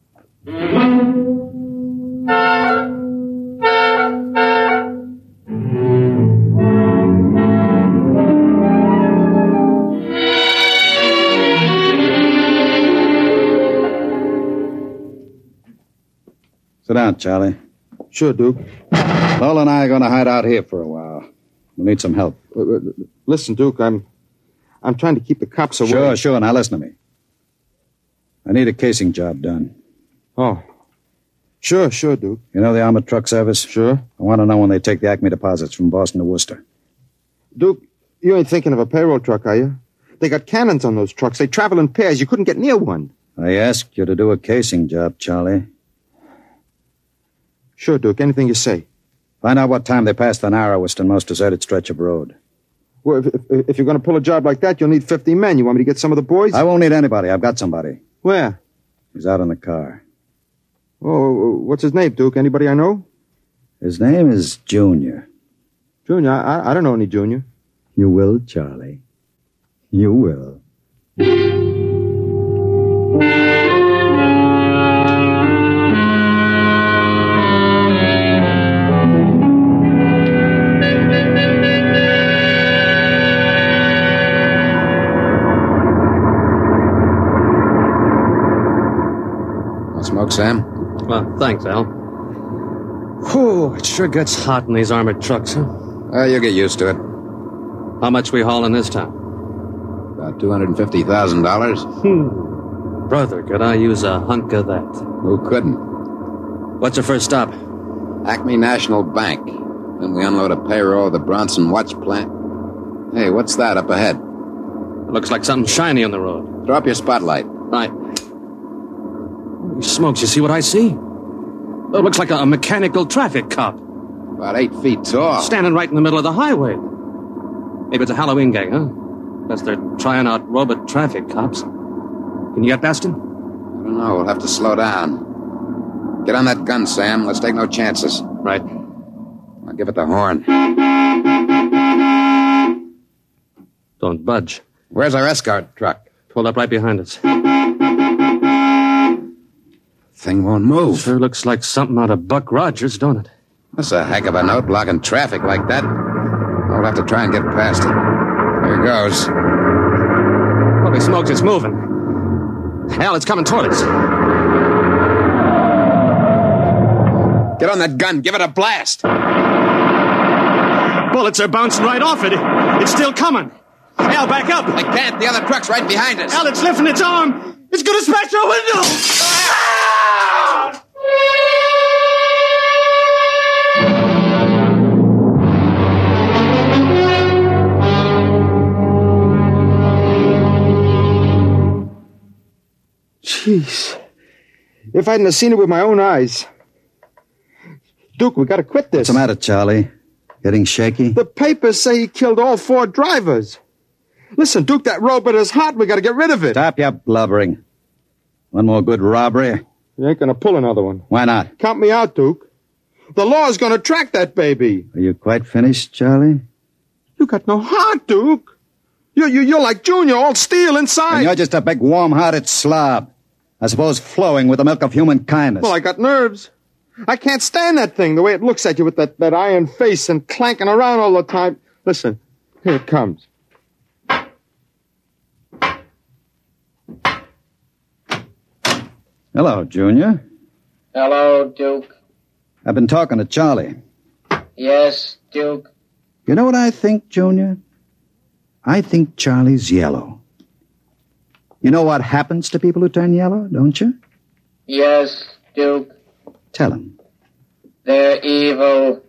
Sit down, Charlie. Sure, Duke. Lola and I are going to hide out here for a while. We'll need some help. Listen, Duke, I'm trying to keep the cops away. Sure. Now listen to me. I need a casing job done. Oh. Sure, Duke. You know the armored truck service? Sure. I want to know when they take the Acme deposits from Boston to Worcester. Duke, you ain't thinking of a payroll truck, are you? They got cannons on those trucks. They travel in pairs. You couldn't get near one. I asked you to do a casing job, Charlie. Sure, Duke. Anything you say. Find out what time they passed the narrowest and most deserted stretch of road. Well, if you're going to pull a job like that, you'll need 50 men. You want me to get some of the boys? I won't need anybody. I've got somebody. Where? He's out in the car. Oh, what's his name, Duke? Anybody I know? His name is Junior. Junior? I don't know any Junior. You will, Charlie. You will. Smoke, Sam? Well, thanks, Al. Whew, it sure gets hot in these armored trucks, huh? You'll get used to it. How much we hauling this time? About $250,000. Brother, could I use a hunk of that? Who couldn't? What's our first stop? Acme National Bank. Then we unload a payroll at the Bronson Watch Plant. Hey, what's that up ahead? It looks like something shiny on the road. Throw up your spotlight. Right. Holy smokes, you see what I see? It looks like a mechanical traffic cop. About 8 feet tall. Standing right in the middle of the highway. Maybe it's a Halloween gang, huh? Guess they're trying out robot traffic cops. Can you get past him? I don't know. We'll have to slow down. Get on that gun, Sam. Let's take no chances. Right. I'll give it the horn. Don't budge. Where's our escort truck? Pulled up right behind us. Thing won't move. Sure looks like something out of Buck Rogers, don't it? That's a heck of a note, blocking traffic like that. We'll have to try and get past it. Here goes. Holy smokes, it's moving. Hell, it's coming toward us. Get on that gun. Give it a blast. Bullets are bouncing right off it. It's still coming. Al, back up. I can't. The other truck's right behind us. Al, it's lifting its arm. It's going to smash our window. Jeez. If I hadn't have seen it with my own eyes. Duke, we gotta quit this. What's the matter, Charlie? Getting shaky? The papers say he killed all 4 drivers. Listen, Duke, that robot is hot. We gotta get rid of it. Stop your blubbering. One more good robbery? You ain't gonna pull another one. Why not? Count me out, Duke. The law's gonna track that baby. Are you quite finished, Charlie? You got no heart, Duke. You're like Junior, all steel inside. And you're just a big, warm-hearted slob. I suppose flowing with the milk of human kindness. Well, I got nerves. I can't stand that thing, the way it looks at you with that iron face and clanking around all the time. Listen, here it comes. Hello, Junior. Hello, Duke. I've been talking to Charlie. Yes, Duke. You know what I think, Junior? I think Charlie's yellow. You know what happens to people who turn yellow, don't you? Yes, Duke. Tell him. They're evil.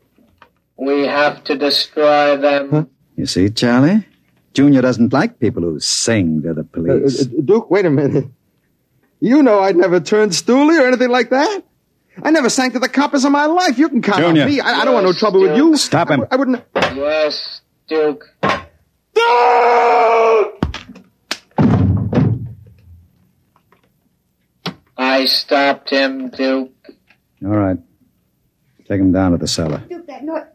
We have to destroy them. Huh? You see, Charlie? Junior doesn't like people who sing to the police. Duke, wait a minute. You know I'd never turn stoolie or anything like that. I never sang to the coppers in my life. You can count Junior. on me. I don't want no trouble with you. Stop him. I wouldn't... Yes, Duke. I stopped him, Duke. All right. Take him down to the cellar. Duke, that noise.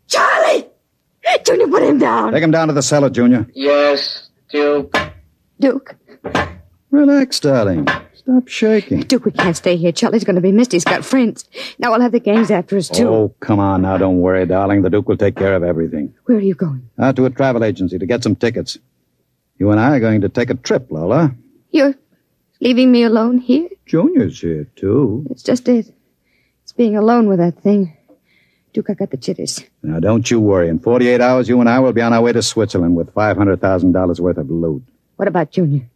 Charlie! Junior, put him down. Take him down to the cellar, Junior. Yes, Duke. Duke. Relax, darling. Stop shaking. Duke, we can't stay here. Charlie's going to be missed. He's got friends. Now we'll have the gangs after us, too. Oh, come on now. Don't worry, darling. The Duke will take care of everything. Where are you going? Out to a travel agency to get some tickets. You and I are going to take a trip, Lola. You're leaving me alone here? Junior's here, too. It's just it. It's being alone with that thing. Duke, I got the jitters. Now, don't you worry. In 48 hours, you and I will be on our way to Switzerland with $500,000 worth of loot. What about Junior?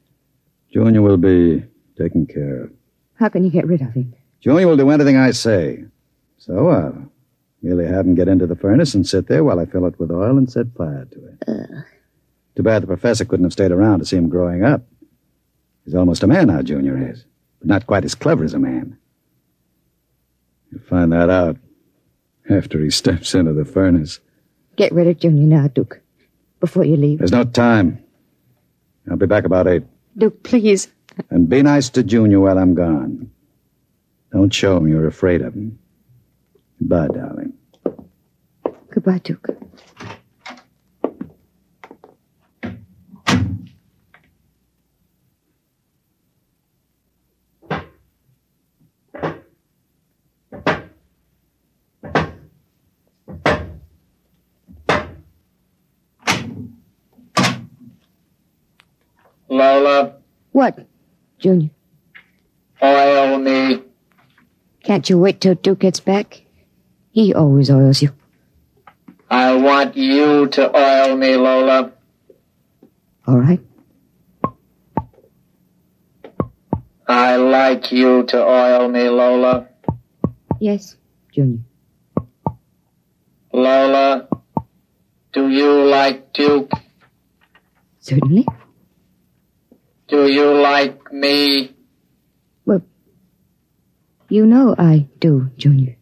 Junior will be taken care of. How can you get rid of him? Junior will do anything I say. So I'll merely have him get into the furnace and sit there while I fill it with oil and set fire to it. Too bad the professor couldn't have stayed around to see him growing up. He's almost a man now, Junior is. But not quite as clever as a man. You'll find that out after he steps into the furnace. Get rid of Junior now, Duke. Before you leave. There's no time. I'll be back about 8. Duke, please. And be nice to Junior while I'm gone. Don't show him you're afraid of him. Goodbye, darling. Goodbye, Duke. Lola. What, Junior? Oil me. Can't you wait till Duke gets back? He always oils you. I want you to oil me, Lola. All right. I like you to oil me, Lola. Yes, Junior. Lola, do you like Duke? Certainly. Do you like me? Well, you know I do, Junior.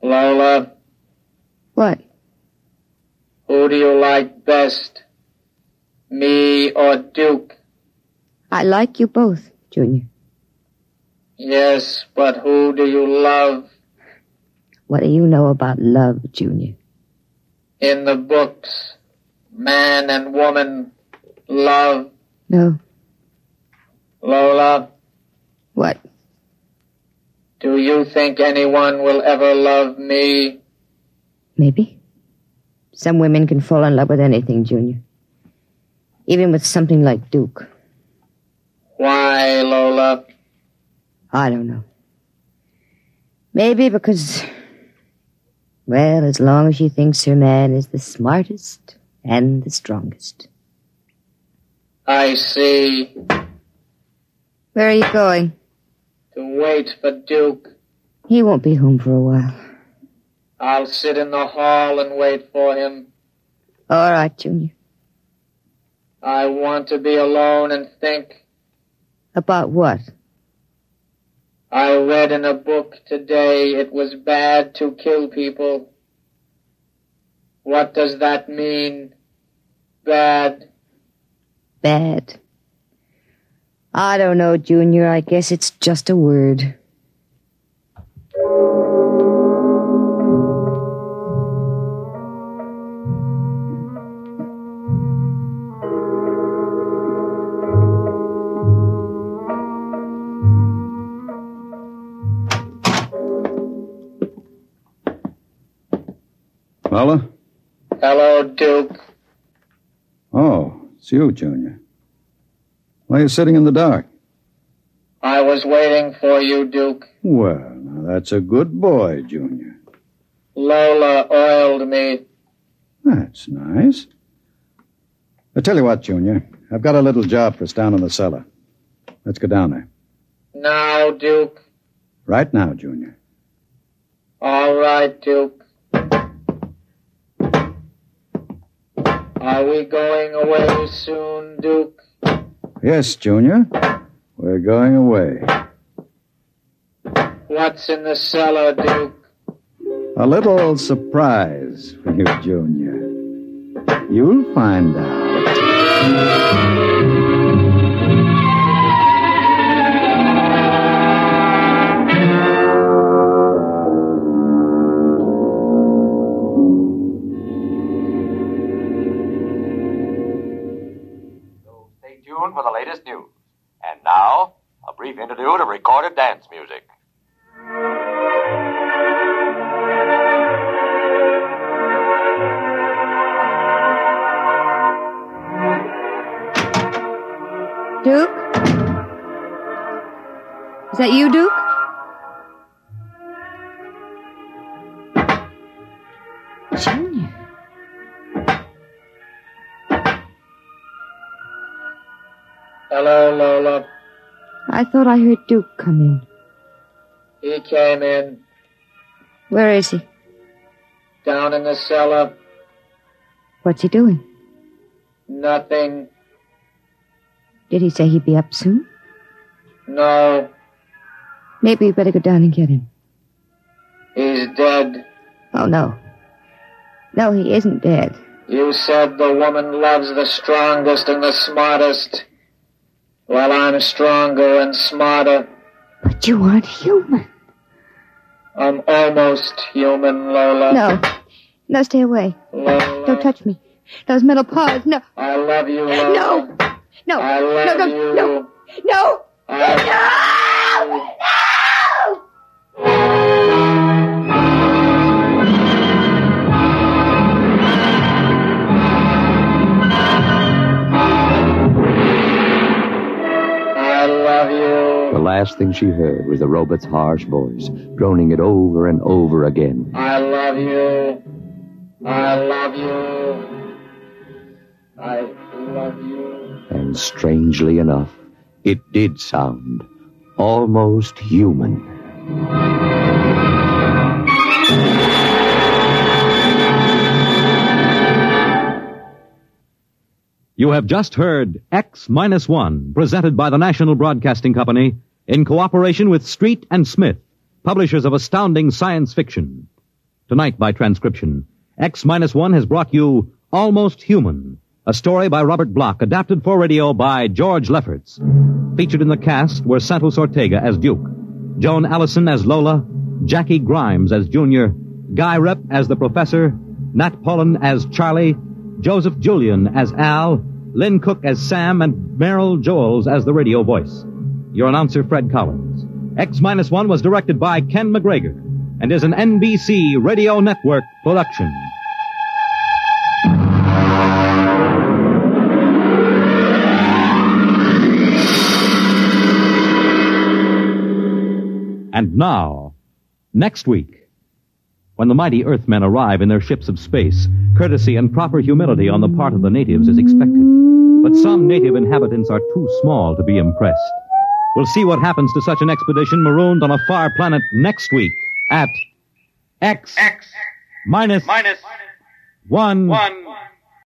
Lola. What? Who do you like best? Me or Duke? I like you both, Junior. Yes, but who do you love? What do you know about love, Junior? In the books, man and woman love. No. Lola. What? Do you think anyone will ever love me? Maybe. Some women can fall in love with anything, Junior. Even with something like Duke. Why, Lola? I don't know. Maybe because, well, as long as she thinks her man is the smartest and the strongest. I see. Where are you going? To wait for Duke. He won't be home for a while. I'll sit in the hall and wait for him. All right, Junior. I want to be alone and think. About what? I read in a book today it was bad to kill people. What does that mean? Bad. Bad. I don't know, Junior. I guess it's just a word. Lola? Hello, Duke. Oh, it's you, Junior. Why are you sitting in the dark? I was waiting for you, Duke. Well, now that's a good boy, Junior. Lola oiled me. That's nice. I tell you what, Junior. I've got a little job for us down in the cellar. Let's go down there. Now, Duke. Right now, Junior. All right, Duke. Are we going away soon, Duke? Yes, Junior. We're going away. What's in the cellar, Duke? A little surprise for you, Junior. You'll find out. Tuned for the latest news. And now, a brief interlude of recorded dance music. Duke? Is that you, Duke? Junior. Hello, Lola. I thought I heard Duke come in. He came in. Where is he? Down in the cellar. What's he doing? Nothing. Did he say he'd be up soon? No. Maybe we better go down and get him. He's dead. Oh, no. No, he isn't dead. You said the woman loves the strongest and the smartest. Well, I'm stronger and smarter. But you aren't human. I'm almost human, Lola. No. No, stay away. Lola. Don't touch me. Those metal paws, no. I love you, Lola. No. No. I love no, you. No. No. No. I love you. The last thing she heard was the robot's harsh voice, droning it over and over again. I love you. I love you. I love you. And strangely enough, it did sound almost human. You have just heard X-1, presented by the National Broadcasting Company in cooperation with Street and Smith, publishers of astounding science fiction. Tonight, by transcription, X-1 has brought you Almost Human, a story by Robert Bloch, adapted for radio by George Lefferts. Featured in the cast were Santos Ortega as Duke, Joan Allison as Lola, Jackie Grimes as Junior, Guy Rep as the Professor, Nat Pullen as Charlie, Joseph Julian as Al, Lynn Cook as Sam, and Merrill Joels as the radio voice. Your announcer, Fred Collins. X-1 was directed by Ken McGregor and is an NBC Radio Network production. And now, Next week, when the mighty Earthmen arrive in their ships of space, courtesy and proper humility on the part of the natives is expected. But some native inhabitants are too small to be impressed. We'll see what happens to such an expedition marooned on a far planet next week at X minus 1